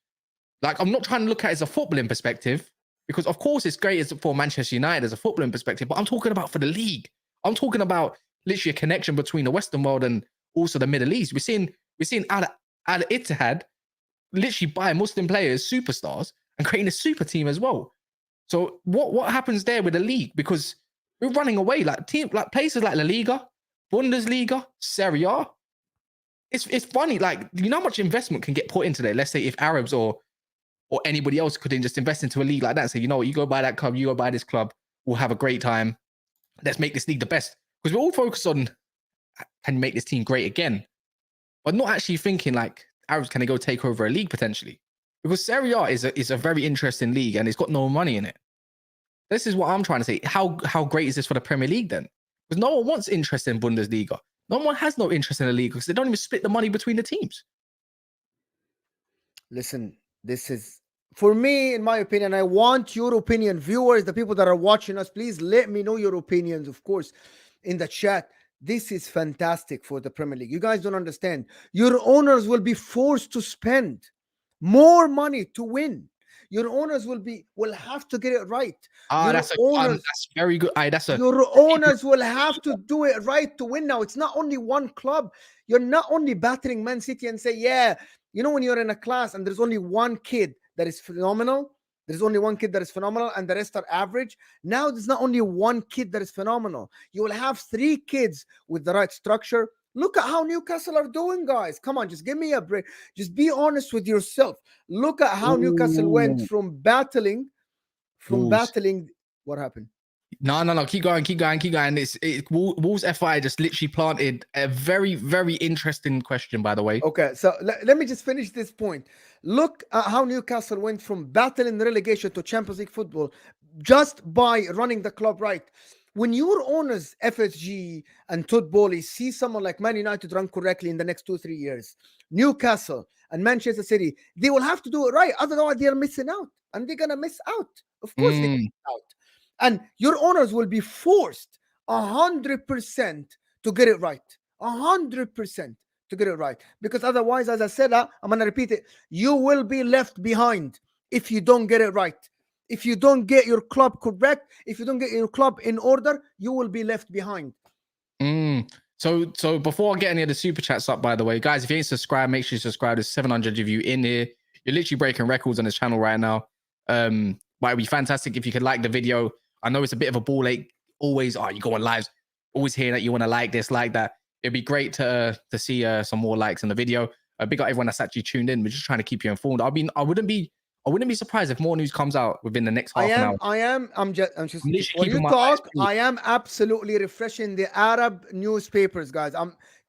Like, I'm not trying to look at it as a footballing perspective, because of course it's great for Manchester United as a footballing perspective, but I'm talking about for the league. I'm talking about literally a connection between the Western world and also the Middle East. We're seeing Al Ittihad literally buy Muslim players, superstars, and creating a super team as well. So what happens there with the league? Because we're running away like places like La Liga, Bundesliga, Serie A. It's funny, like, you know how much investment can get put into there. Let's say if Arabs or anybody else could then just invest into a league like that and say, you know what, you go buy that club, you go buy this club, we'll have a great time. Let's make this league the best. Because we're all focused on, can you make this team great again? But not actually thinking like, Arabs, can they go take over a league potentially? Because Serie A is a very interesting league and it's got no money in it. This is what I'm trying to say. How great is this for the Premier League then? Because no one wants interest in Bundesliga. No one has no interest in the league because they don't even split the money between the teams. Listen, this is, for me, in my opinion, I want your opinion. Viewers, the people that are watching us, please let me know your opinions, of course, in the chat. This is fantastic for the Premier League. You guys don't understand. Your owners will be forced to spend more money to win. Your owners will have to get it right. That's very good. Your owners will have to do it right to win now. It's not only one club. You're not only battering Man City and say, yeah, you know, when you're in a class and there's only one kid that is phenomenal, there's only one kid that is phenomenal and the rest are average. Now there's not only one kid that is phenomenal. You will have 3 kids with the right structure. Look at how Newcastle are doing, guys. Come on, just give me a break. Just be honest with yourself. Look at how Newcastle went from battling. What happened? No. Keep going. Wolves FI just literally planted a very, very interesting question, by the way. Okay, so let me just finish this point. Look at how Newcastle went from battling relegation to Champions League football just by running the club right. When your owners, FSG and Todd Bowley, see someone like Man United run correctly in the next 2-3 years, Newcastle and Manchester City, they will have to do it right. Otherwise, they're missing out. And they're going to miss out. Of course, they miss out. And your owners will be forced 100% to get it right. 100% to get it right. Because otherwise, as I said, I'm going to repeat it, you will be left behind if you don't get it right. If you don't get your club correct, if you don't get your club in order, you will be left behind. So before I get any of the super chats up, by the way, guys, if you ain't subscribed, make sure you subscribe. There's 700 of you in here. You're literally breaking records on this channel right now. But it'd be fantastic if you could like the video. I know it's a bit of a ball ache. Always, you go on lives, always hearing that you want to like this, like that. It'd be great to see some more likes on the video. Big up everyone that's actually tuned in. We're just trying to keep you informed. I wouldn't be surprised if more news comes out within the next half an hour. I'm just literally when you keeping my talk, eyes peeled. I am absolutely refreshing the Arab newspapers, guys.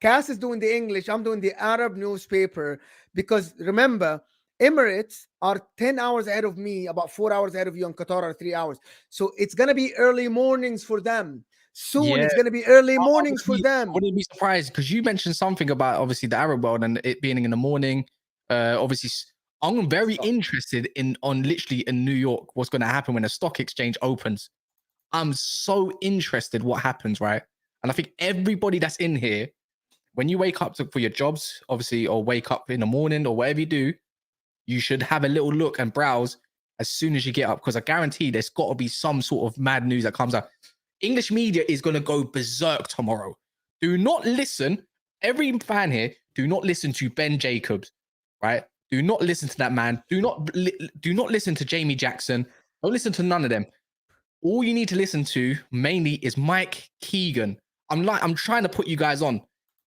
Cass is doing the English, I'm doing the Arab newspaper, because remember, Emirates are 10 hours ahead of me, about 4 hours ahead of you, and Qatar are 3 hours. So it's gonna be early mornings for them. Soon it's gonna be early mornings for them. I wouldn't be surprised, because you mentioned something about obviously the Arab world and it being in the morning. Obviously, I'm very interested on literally in New York, what's going to happen when the stock exchange opens. I'm so interested what happens, right? And I think everybody that's in here, when you wake up for your jobs, obviously, or wake up in the morning or whatever you do, you should have a little look and browse as soon as you get up, because I guarantee there's got to be some sort of mad news that comes out. English media is going to go berserk tomorrow. Do not listen, every fan here, do not listen to Ben Jacobs, right? Do not listen to that man. Do not listen to Jamie Jackson. Don't listen to none of them. All you need to listen to mainly is Mike Keegan. I'm trying to put you guys on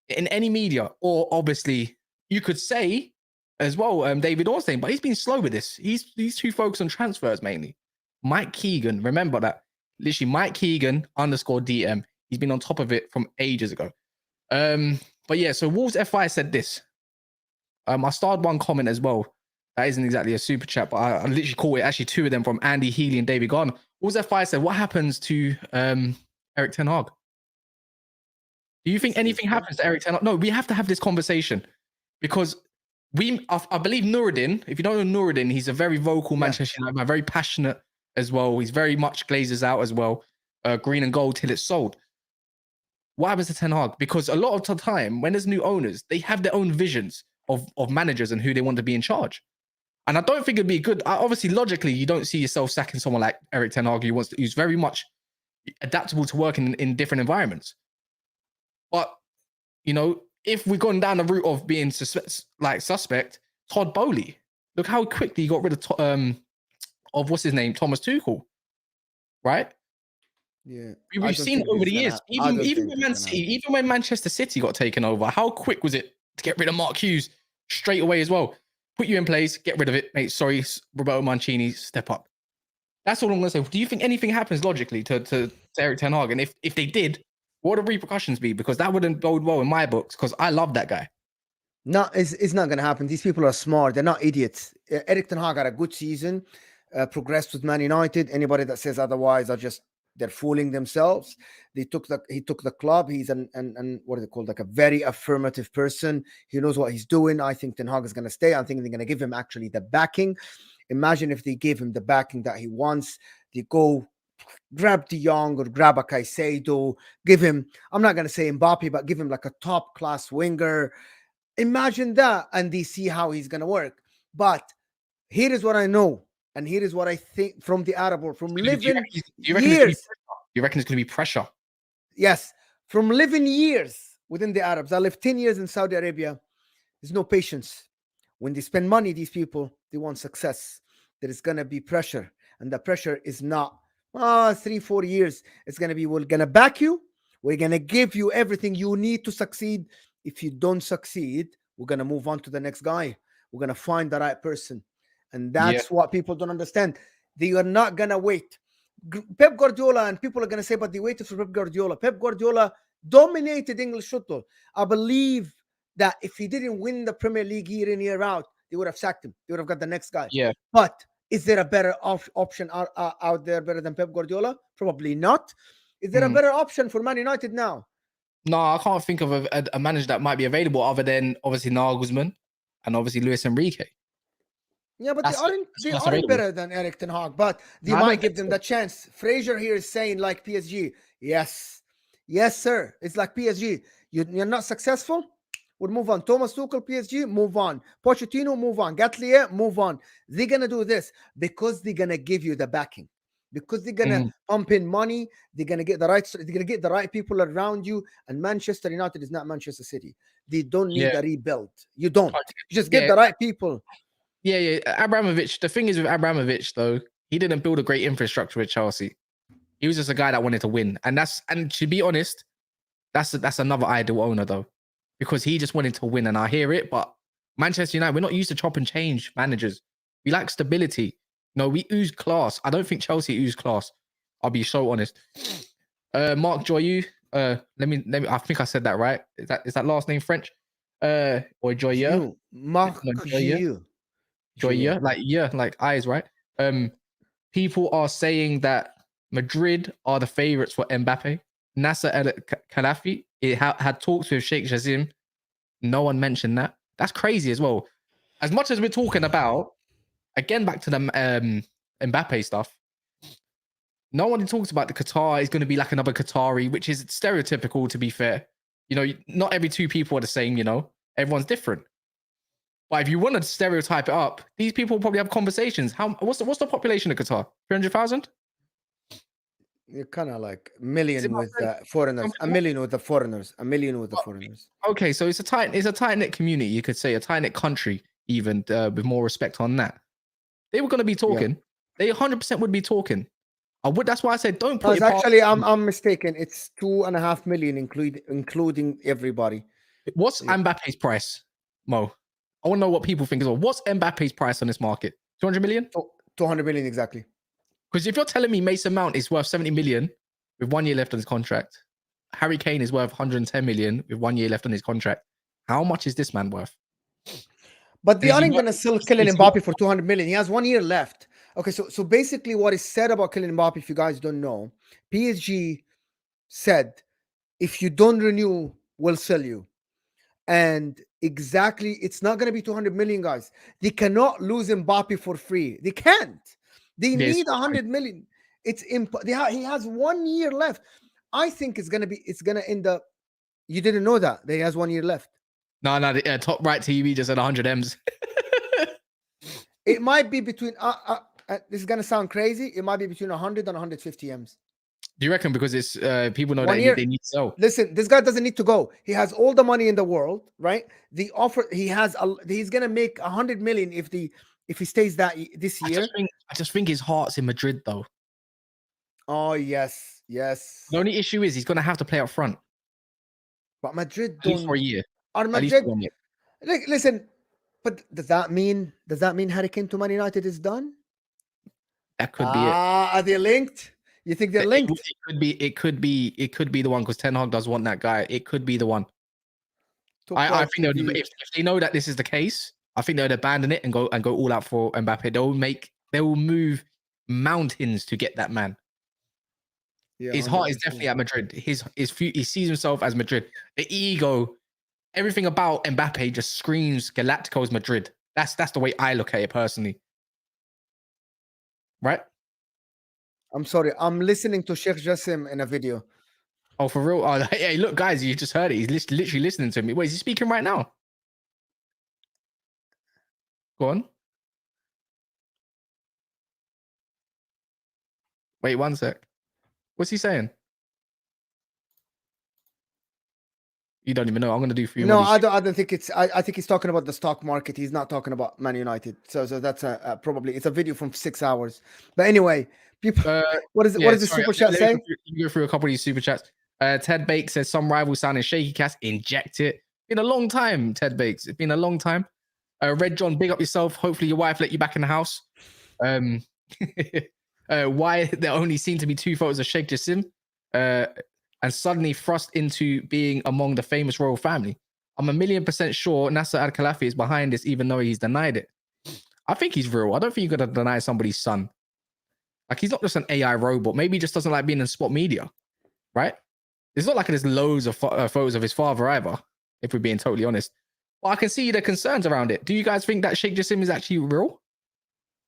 in any media, or obviously you could say as well, David Ornstein, but he's been slow with this. He's too focused on transfers mainly. Mike Keegan, remember that. Literally, Mike Keegan _DM. He's been on top of it from ages ago. But yeah, so Wolves FI said this. I starred one comment as well. That isn't exactly a super chat, but I literally caught it. Actually, two of them from Andy Healy and David Gardner. Wolves FI said, what happens to Erik ten Hag? Do you think anything happens to Erik ten Hag? No, we have to have this conversation, because I believe Nuruddin, if you don't know Nuruddin, he's a very vocal Manchester United man, very passionate as well. He's very much Glazers out as well. Green and gold till it's sold. What happens to Ten Hag? Because a lot of the time, when there's new owners, they have their own visions of managers and who they want to be in charge. And I don't think it'd be good. Obviously, logically, you don't see yourself sacking someone like Erik ten Hag, who's very much adaptable to working in different environments. But, if we've gone down the route of being suspect, Todd Bowley, look how quickly he got rid of what's his name, Thomas Tuchel, right? Yeah, we've seen it over the years. Even when Manchester City got taken over, how quick was it to get rid of Mark Hughes straight away as well? Put you in place, get rid of it, mate. Sorry, Roberto Mancini, step up. That's all I'm going to say. Do you think anything happens logically to Erik ten Hag? And if they did, what would the repercussions be? Because that wouldn't bode well in my books, because I love that guy. No, it's not going to happen. These people are smart. They're not idiots. Erik ten Hag had a good season, progressed with Man United. Anybody that says otherwise they're fooling themselves. He took the club. He's an what is it called? Like a very affirmative person. He knows what he's doing. I think Ten Hag is going to stay. I think they're going to give him actually the backing. Imagine if they gave him the backing that he wants. They go grab De Jong or grab a Caicedo. Give him, I'm not going to say Mbappe, but give him like a top class winger. Imagine that, and they see how he's going to work. But here is what I know. And here is what I think from the Arab world, from living years. You reckon it's going to be pressure? Yes. From living years within the Arabs. I lived 10 years in Saudi Arabia. There's no patience. When they spend money, these people, they want success. There is going to be pressure. And the pressure is not 3-4 years. It's going to be, we're going to back you. We're going to give you everything you need to succeed. If you don't succeed, we're going to move on to the next guy. We're going to find the right person. And that's what people don't understand. They are not going to wait. Pep Guardiola, and people are going to say, but they waited for Pep Guardiola. Pep Guardiola dominated English football. I believe that if he didn't win the Premier League year in, year out, they would have sacked him. They would have got the next guy. Yeah. But is there a better option out there better than Pep Guardiola? Probably not. Is there a better option for Man United now? No, I can't think of a manager that might be available other than obviously Nagelsmann and obviously Luis Enrique. Yeah, but they aren't better than Erik ten Hag, but they might give them the chance. Fraser here is saying, like PSG, yes, Yes, sir. It's like PSG. You're not successful. We'll move on. Thomas Tuchel, PSG, move on. Pochettino, move on. Gatlier, move on. They're gonna do this because they're gonna give you the backing, because they're gonna pump in money. They're gonna get the right. They're gonna get the right people around you. And Manchester United is not Manchester City. They don't need a rebuild. You don't. You just get the right people. Yeah. Abramovich. The thing is with Abramovich, though, he didn't build a great infrastructure with Chelsea. He was just a guy that wanted to win, and to be honest, that's another ideal owner though, because he just wanted to win, and I hear it. But Manchester United, we're not used to chop and change managers. We like stability. No, we ooze class. I don't think Chelsea ooze class. I'll be so honest. Marc Joyeux. Let me. I think I said that right. Is that last name French? Or Joyeux? Marc Joyeux. Joyeux, like eyes, right? People are saying that Madrid are the favorites for Mbappe. Nasser Al-Khelaifi had talks with Sheikh Jassim. No one mentioned that. That's crazy as well. As much as we're talking about, again, back to the Mbappe stuff, no one talks about the Qatar is going to be like another Qatari, which is stereotypical, to be fair. You know, not every two people are the same, you know. Everyone's different. But if you want to stereotype it up, these people probably have conversations. What's the population of Qatar? 300,000? You're kind of like a million with foreigners, a million with the foreigners, a million with the foreigners. Okay, so it's a tight knit community. You could say a tight knit country, even with more respect on that. They were going to be talking. Yeah. They 100% would be talking. That's why I said don't put. Actually, I'm mistaken. It's 2.5 million, including everybody. What's Mbappe's price, Mo? I want to know what people think as well. What's Mbappe's price on this market? 200 million? 200 million exactly. Because if you're telling me Mason Mount is worth 70 million with 1 year left on his contract, Harry Kane is worth 110 million with 1 year left on his contract, how much is this man worth? But they aren't going to sell Kylian Mbappe for 200 million. He has 1 year left. Okay, so basically what is said about Kylian Mbappe, if you guys don't know, PSG said, if you don't renew, we'll sell you. And exactly, it's not going to be 200 million, guys. They cannot lose Mbappe for free. They can't. They need 100 million. He has 1 year left. I think it's going to end up. You didn't know that he has 1 year left. No, the top right TV just said 100 M's. It might be between. This is going to sound crazy. It might be between 100 and 150 M's. Do you reckon because it's people know that they need to sell? Listen, this guy doesn't need to go. He has all the money in the world, right? The offer he's gonna make 100 million if he stays this year. I just think his heart's in Madrid though. Oh yes. The only issue is he's gonna have to play up front. But Madrid at least for a year. Or Madrid. Listen, but does that mean Harry Kane to Man United is done? That could be it. Are they linked? You think they're linked? It could be the one because Ten Hag does want that guy. It could be the one. I think if they know that this is the case, I think they'd abandon it and go all out for Mbappe. They will move mountains to get that man. Yeah, his heart is definitely at Madrid. He sees himself as Madrid. The ego, everything about Mbappe just screams Galacticos Madrid. That's the way I look at it personally. Right? I'm sorry. I'm listening to Sheikh Jassim in a video. Oh, for real? Oh, hey, look, guys, you just heard it. He's literally listening to me. Wait, is he speaking right now? Go on. Wait, one sec. What's he saying? You don't even know. I'm going to do for you. No, I don't think it's. I think he's talking about the stock market. He's not talking about Man United. So that's probably it's a video from 6 hours. But anyway, people. What does the super chat say? You go through a couple of these super chats. Ted Bakes says some rival sound in shaky cast. Inject it. Been a long time, Ted Bakes. It's been a long time. Red John, big up yourself. Hopefully your wife let you back in the house. Why there only seem to be 2 photos of Sheikh Jassim, and suddenly thrust into being among the famous royal family. I'm 1,000,000% sure Nasser Al-Khelaifi is behind this, even though he's denied it. I think he's real. I don't think you're going to deny somebody's son. Like, he's not just an AI robot. Maybe he just doesn't like being in spot media, right? It's not like there's loads of photos of his father either, if we're being totally honest. But I can see the concerns around it. Do you guys think that Sheikh Jassim is actually real?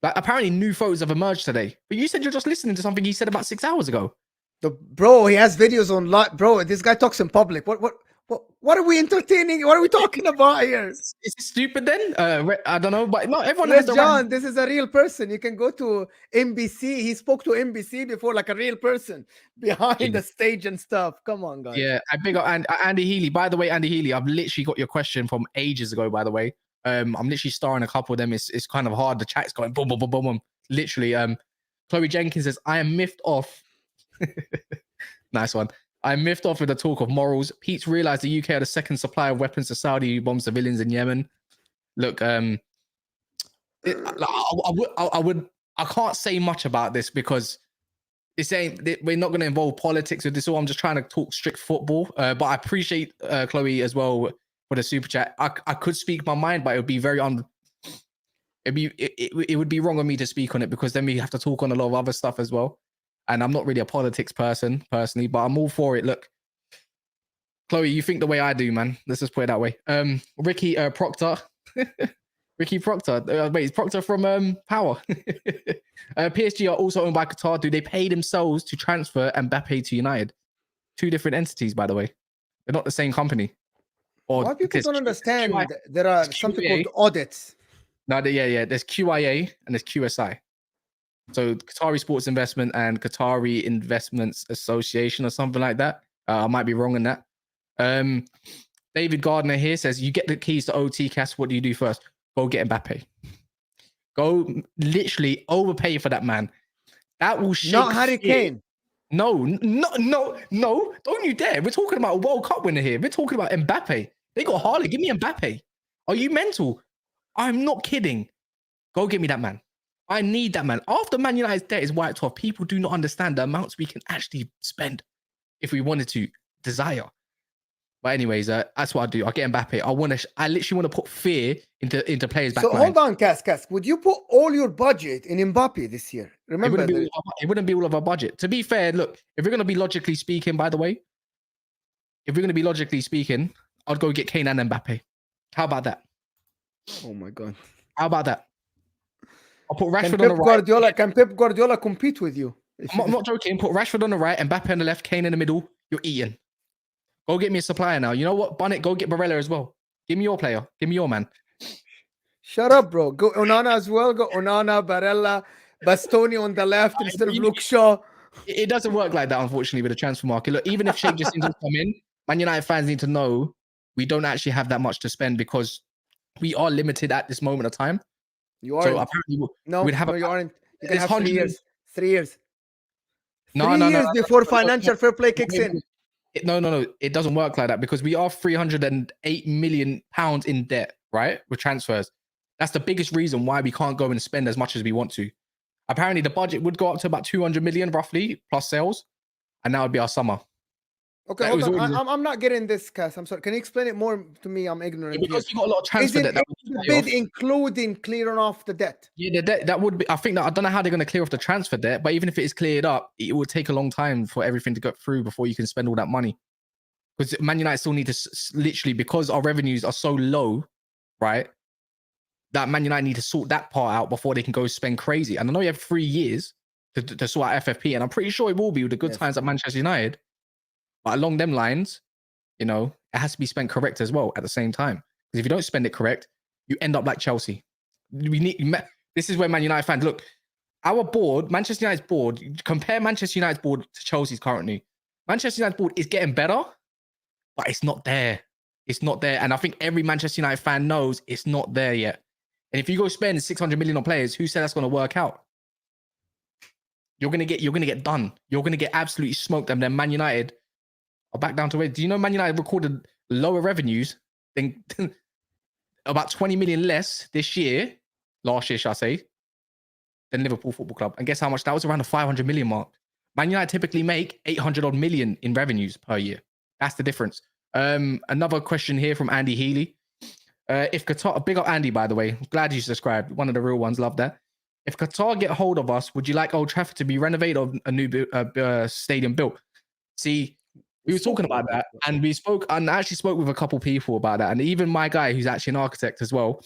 Like, apparently new photos have emerged today. But you said you're just listening to something he said about 6 hours ago. Bro, he has videos on bro. This guy talks in public. What are we entertaining? What are we talking about here? Is it stupid then? I don't know, but no, everyone has Yes, the right. John, this is a real person. You can go to NBC. He spoke to NBC before, like a real person behind the stage and stuff. Come on, guys. Yeah, I big up Andy Healy. By the way, Andy Healy, I've literally got your question from ages ago. By the way, I'm literally starring a couple of them. It's kind of hard. The chat's going boom, boom, boom, boom, boom. Literally, Chloe Jenkins says, "I am miffed off." Nice one. I'm miffed off with the talk of morals. Pete's realized the UK are the second supplier of weapons to Saudi who bomb civilians in Yemen. Look, I can't say much about this because we're not going to involve politics with this all. I'm just trying to talk strict football. But I appreciate Chloe as well for the super chat. I could speak my mind, but it would be very it would be wrong of me to speak on it because then we have to talk on a lot of other stuff as well. And I'm not really a politics person personally, but I'm all for it. Look, Chloe, you think the way I do, man. Let's just put it that way. Ricky Proctor. Ricky Proctor. Wait, is Proctor from Power? PSG are also owned by Qatar. Do they pay themselves to transfer Mbappe to United? Two different entities, by the way. They're not the same company. Or why people don't understand there are something called audits. No, there's QIA and there's QSI. So Qatari Sports Investment and Qatari Investments Association or something like that. I might be wrong in that. David Gardner here says, you get the keys to OT, Cass. What do you do first? Go get Mbappe. Go literally overpay for that man. That will shake. Not Harry Kane. No. Don't you dare. We're talking about a World Cup winner here. We're talking about Mbappe. They got Harley. Give me Mbappe. Are you mental? I'm not kidding. Go get me that man. I need that man. After Man United's debt is wiped off, people do not understand the amounts we can actually spend if we wanted to desire. But anyways, that's what I do. I get Mbappe. I literally want to put fear into players' back. So hold on, Cass. Would you put all your budget in Mbappe this year? Remember, it wouldn't be all of our budget. To be fair, look, if we're going to be logically speaking, by the way, I'd go get Kane and Mbappe. How about that? Oh my God. How about that? I'll put Rashford on the right. Can Pep Guardiola compete with you? I'm not joking. Put Rashford on the right and Mbappe on the left, Kane in the middle. You're eating. Go get me a supplier now. You know what? Bonnet, go get Barella as well. Give me your player. Give me your man. Shut up, bro. Go Onana as well. Go Onana, Barella, Bastoni on the left instead of Luke Shaw. It doesn't work like that, unfortunately, with the transfer market. Look, even if Sheik just seems to come in, Man United fans need to know we don't actually have that much to spend because we are limited at this moment of time. You are. So apparently, you aren't. You can have 3 years. 3 years. No, 3 years before financial fair play kicks in. No. It doesn't work like that because we are £308 million in debt, right? With transfers. That's the biggest reason why we can't go and spend as much as we want to. Apparently, the budget would go up to about 200 million roughly plus sales, and that would be our summer. Okay, hold on. I'm not getting this, Cass. I'm sorry. Can you explain it more to me? I'm ignorant. Yeah, because you got a lot of transfer debt. The bid including clearing off the debt? Yeah, the debt that would be. I think that I don't know how they're going to clear off the transfer debt, but even if it is cleared up, it will take a long time for everything to go through before you can spend all that money. Because Man United still need to literally, because our revenues are so low, right? That Man United need to sort that part out before they can go spend crazy. And I know you have 3 years to sort out FFP, and I'm pretty sure it will be with the good times at Manchester United. But along them lines, you know, it has to be spent correct as well at the same time. Because if you don't spend it correct, you end up like Chelsea. This is where Man United fans look. Our board, Manchester United's board, compare Manchester United's board to Chelsea's currently. Manchester United's board is getting better, but it's not there. It's not there. And I think every Manchester United fan knows it's not there yet. And if you go spend 600 million on players, who said that's going to work out? You're going to get done. You're going to get absolutely smoked. And then Man United are back down to where? Do you know Man United recorded lower revenues than about 20 million less last year, shall I say, than Liverpool Football Club? And guess how much? That was around the 500 million mark. Man United typically make 800 odd million in revenues per year. That's the difference. Another question here from Andy Healy. If Qatar, big up Andy, by the way. Glad you subscribed. One of the real ones. Love that. If Qatar get hold of us, would you like Old Trafford to be renovated or a new stadium built? See, we were talking about that, and I actually spoke with a couple people about that, and even my guy, who's actually an architect as well,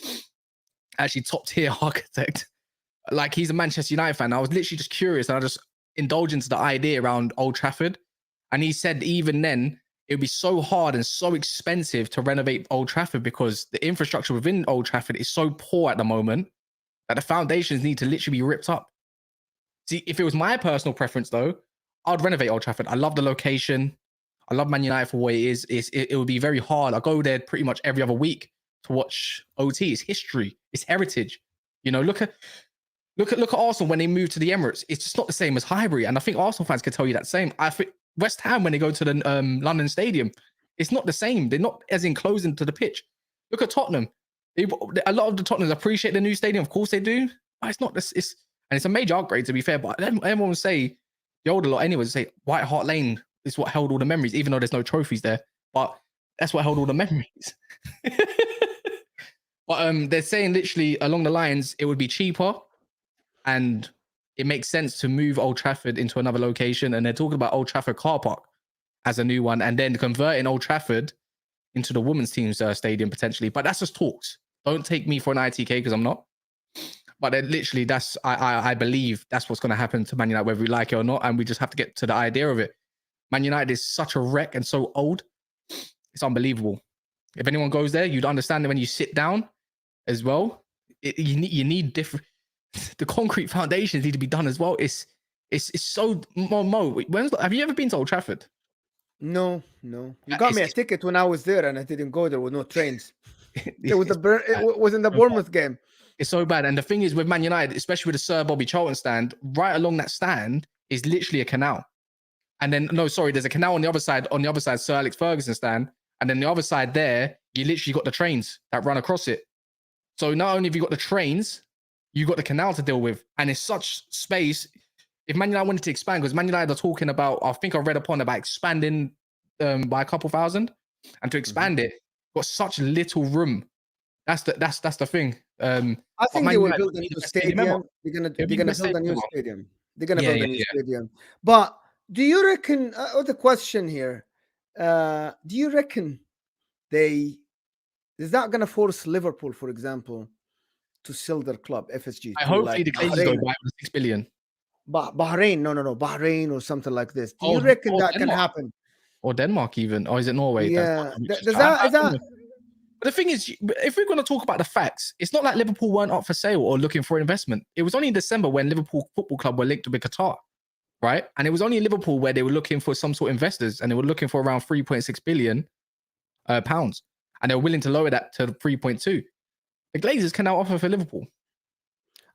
actually top tier architect, like he's a Manchester United fan. I was literally just curious, and indulge into the idea around Old Trafford. And he said even then, it would be so hard and so expensive to renovate Old Trafford because the infrastructure within Old Trafford is so poor at the moment that the foundations need to literally be ripped up. See, if it was my personal preference, though, I'd renovate Old Trafford. I love the location. I love Man United for what it is. It would be very hard. I go there pretty much every other week to watch OT. It's history. It's heritage. You know, look at Arsenal when they moved to the Emirates. It's just not the same as Highbury. And I think Arsenal fans can tell you that same. I think West Ham, when they go to the London Stadium, it's not the same. They're not as enclosed into the pitch. Look at Tottenham. A lot of the Tottenhams appreciate the new stadium. Of course they do. But it's not this. And it's a major upgrade, to be fair. But everyone will say, the older lot anyways, say White Hart Lane is what held all the memories, even though there's no trophies there. But that's what held all the memories. But they're saying literally along the lines, it would be cheaper and it makes sense to move Old Trafford into another location. And they're talking about Old Trafford car park as a new one and then converting Old Trafford into the women's team's stadium potentially. But that's just talks. Don't take me for an ITK because I'm not. But literally, I believe that's what's going to happen to Man United, whether we like it or not. And we just have to get to the idea of it. Man United is such a wreck and so old. It's unbelievable. If anyone goes there, you'd understand that when you sit down as well. You need different. The concrete foundations need to be done as well. It's so Mo. Have you ever been to Old Trafford? No. You got me a ticket when I was there, and I didn't go there with no trains. It was in the Bournemouth game. It's so bad. And the thing is with Man United, especially with the Sir Bobby Charlton stand, right along that stand is literally a canal. And then, there's a canal on the other side, Sir Alex Ferguson stand. And then the other side there, you literally got the trains that run across it. So not only have you got the trains, you got the canal to deal with. And it's such space. If Man United wanted to expand, because Man United are talking about, I think I read upon about expanding by a couple thousand. And to expand it, got such little room. That's the thing. I think they will build a new stadium. They're gonna build a new stadium. They're gonna build a new stadium. But do you reckon? The question here: do you reckon is that gonna force Liverpool, for example, to sell their club FSG? Hopefully the Glazers go buy with 6 billion. But Bahrain, no, Bahrain or something like this. Do you reckon that can happen? Or Denmark even, or is it Norway? Yeah, is that? But the thing is, if we're going to talk about the facts, it's not like Liverpool weren't up for sale or looking for investment. It was only in December when Liverpool Football Club were linked with Qatar, right? And it was only in Liverpool where they were looking for some sort of investors, and they were looking for around 3.6 billion pounds, and they were willing to lower that to 3.2. The Glazers can now offer for Liverpool.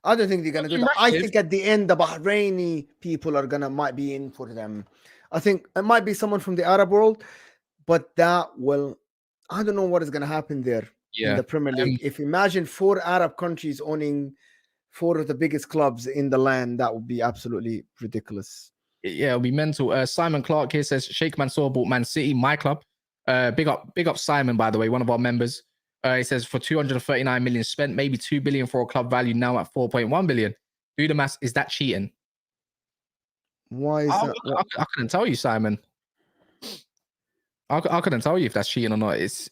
I don't think they're going to do that. I think at the end, the Bahraini people might be in for them. I think it might be someone from the Arab world, but I don't know what is going to happen there in the Premier League. If imagine 4 Arab countries owning 4 of the biggest clubs in the land, that would be absolutely ridiculous. Yeah, it'll be mental. Simon Clark here says Sheikh Mansour bought Man City, my club. Big up Simon, by the way, one of our members. He says for 239 million spent, maybe 2 billion for a club value now at 4.1 billion. Do the maths. Is that cheating? Why is that? I couldn't tell you, Simon. I couldn't tell you if that's cheating or not. It's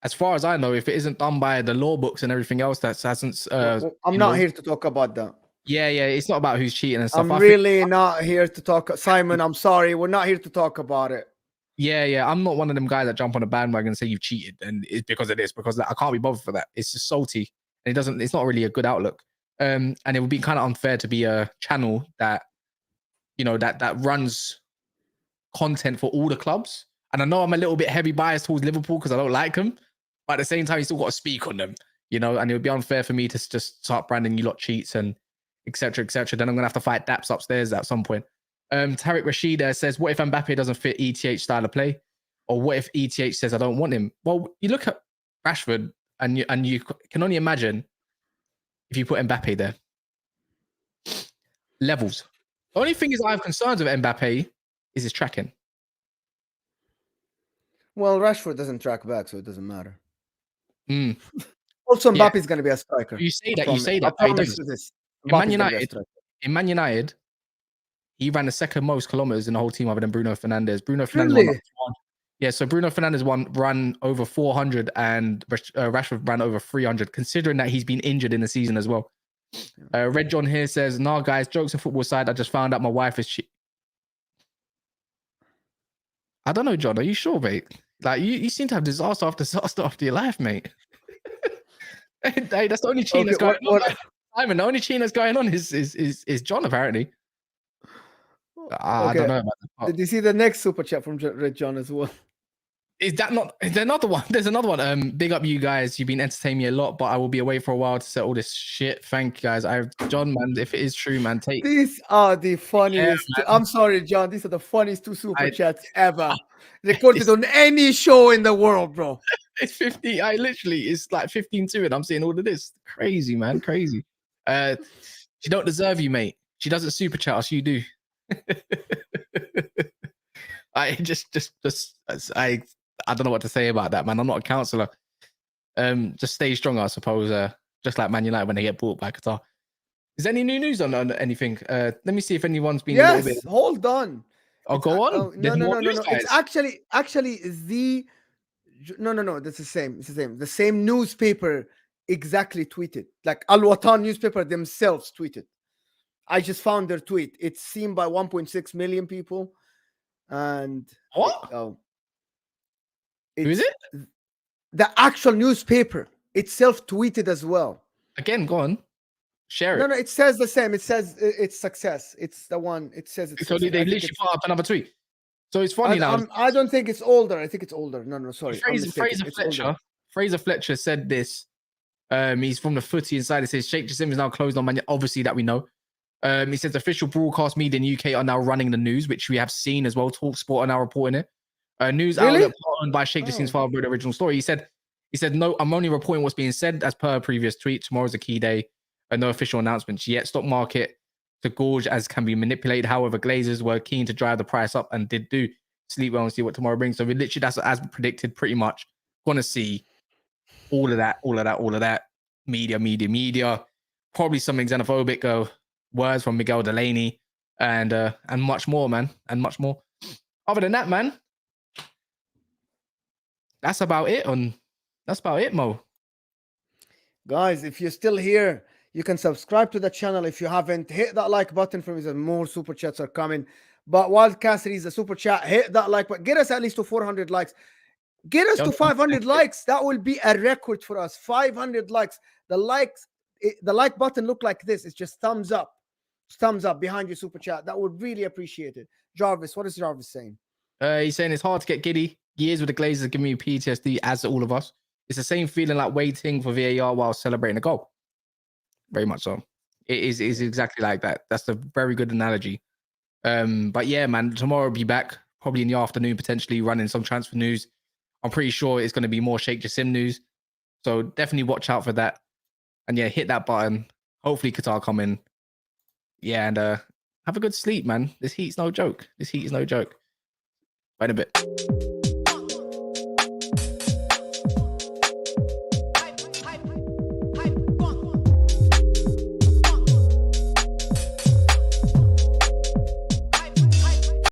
as far as I know, if it isn't done by the law books and everything else, that hasn't. I'm not here to talk about that. Yeah, it's not about who's cheating and stuff. I'm really not here to talk. Simon, I'm sorry, we're not here to talk about it. Yeah, I'm not one of them guys that jump on a bandwagon and say you've cheated and it's because of this, because I can't be bothered for that. It's just salty and it's not really a good outlook. And it would be kind of unfair to be a channel that, that runs content for all the clubs. And I know I'm a little bit heavy biased towards Liverpool because I don't like them, but at the same time, you still got to speak on them, and it would be unfair for me to just start branding you lot cheats and et cetera, et cetera. Then I'm going to have to fight Daps upstairs at some point. Tariq Rashid says, what if Mbappe doesn't fit ETH style of play? Or what if ETH says, I don't want him? Well, you look at Rashford and you can only imagine if you put Mbappe there. Levels. The only thing is I have concerns with Mbappe is his tracking. Well, Rashford doesn't track back, so it doesn't matter. Also, Mbappe is going to be a striker. You say that. I promise you this. In Man United, he ran the second most kilometers in the whole team other than Bruno Fernandes. Bruno Fernandes won. So Bruno Fernandes ran over 400 and Rashford ran over 300, considering that he's been injured in the season as well. Red John here says, "Nah, guys, jokes and football aside, I just found out my wife is I don't know, John. Are you sure, mate? Like you seem to have disaster after disaster after your life, mate. Hey, that's the only cheating that's going on. Like, Simon, the only cheating that's going on is John, apparently. I don't know about that. Did you see the next super chat from Red John as well? Is there another one? There's another one. Big up you guys. You've been entertaining me a lot, but I will be away for a while to settle this shit. Thank you guys. John, man, if it is true, man, These are the funniest. I'm sorry, John. These are the funniest 2 super chats ever recorded on any show in the world, bro. It's 50. It's like 15-2, and I'm seeing all of this. Crazy, man. Crazy. She don't deserve you, mate. She doesn't super chat us. You do. I don't know what to say about that, man. I'm not a counselor. Just stay strong, I suppose. Just like Man United when they get bought by Qatar. Is there any new news on anything? Let me see if anyone's been. Yes, hold on. Oh, go on. No. It's actually the. No. That's the same. It's the same. The same newspaper exactly tweeted. Like Al Watan newspaper themselves tweeted. I just found their tweet. It's seen by 1.6 million people. And what? Who is it? The actual newspaper itself tweeted as well. Again, go on. Share it. No, it says the same. It says it's success. It's the one. It says it's. So they literally put up another tweet. So it's funny now. I don't think it's older. I think it's older. No, sorry. Fraser Fletcher said this. He's from the footy inside. It says Sheikh Jassim is now closed on Man. Obviously, that we know. He says official broadcast media in UK are now running the news, which we have seen as well. TalkSport are now reporting it. News outlet owned by Sheikh Jassim's father wrote the original story. He said, "No, I'm only reporting what's being said as per a previous tweet. Tomorrow's a key day. No official announcements yet. Stock market to gorge as can be manipulated. However, Glazers were keen to drive the price up and did do. Sleep well and see what tomorrow brings." So we literally, that's as predicted, pretty much. Going to see all of that. Media. Probably something xenophobic words from Miguel Delaney and much more, man. And much more. Other than that, man, that's about it, Mo. Guys, if you're still here, you can subscribe to the channel. If you haven't, hit that like button for me. More super chats are coming. But while Cassidy is a super chat, hit that like button. Get us at least to 400 likes. Get us to 500 likes. That will be a record for us. 500 likes. The like button look like this. It's just thumbs up. Thumbs up behind your super chat. That would really appreciate it. Jarvis, what is Jarvis saying? He's saying it's hard to get giddy. Years with the Glazers giving me PTSD, as all of us. It's the same feeling like waiting for VAR while celebrating a goal. Very much so. It is exactly like that. That's a very good analogy. But yeah, man, tomorrow I'll be back, probably in the afternoon, potentially running some transfer news. I'm pretty sure it's going to be more Sheikh Jassim news. So definitely watch out for that. And yeah, hit that button. Hopefully Qatar come in. Yeah, and have a good sleep, man. This heat's no joke. Bye in a bit.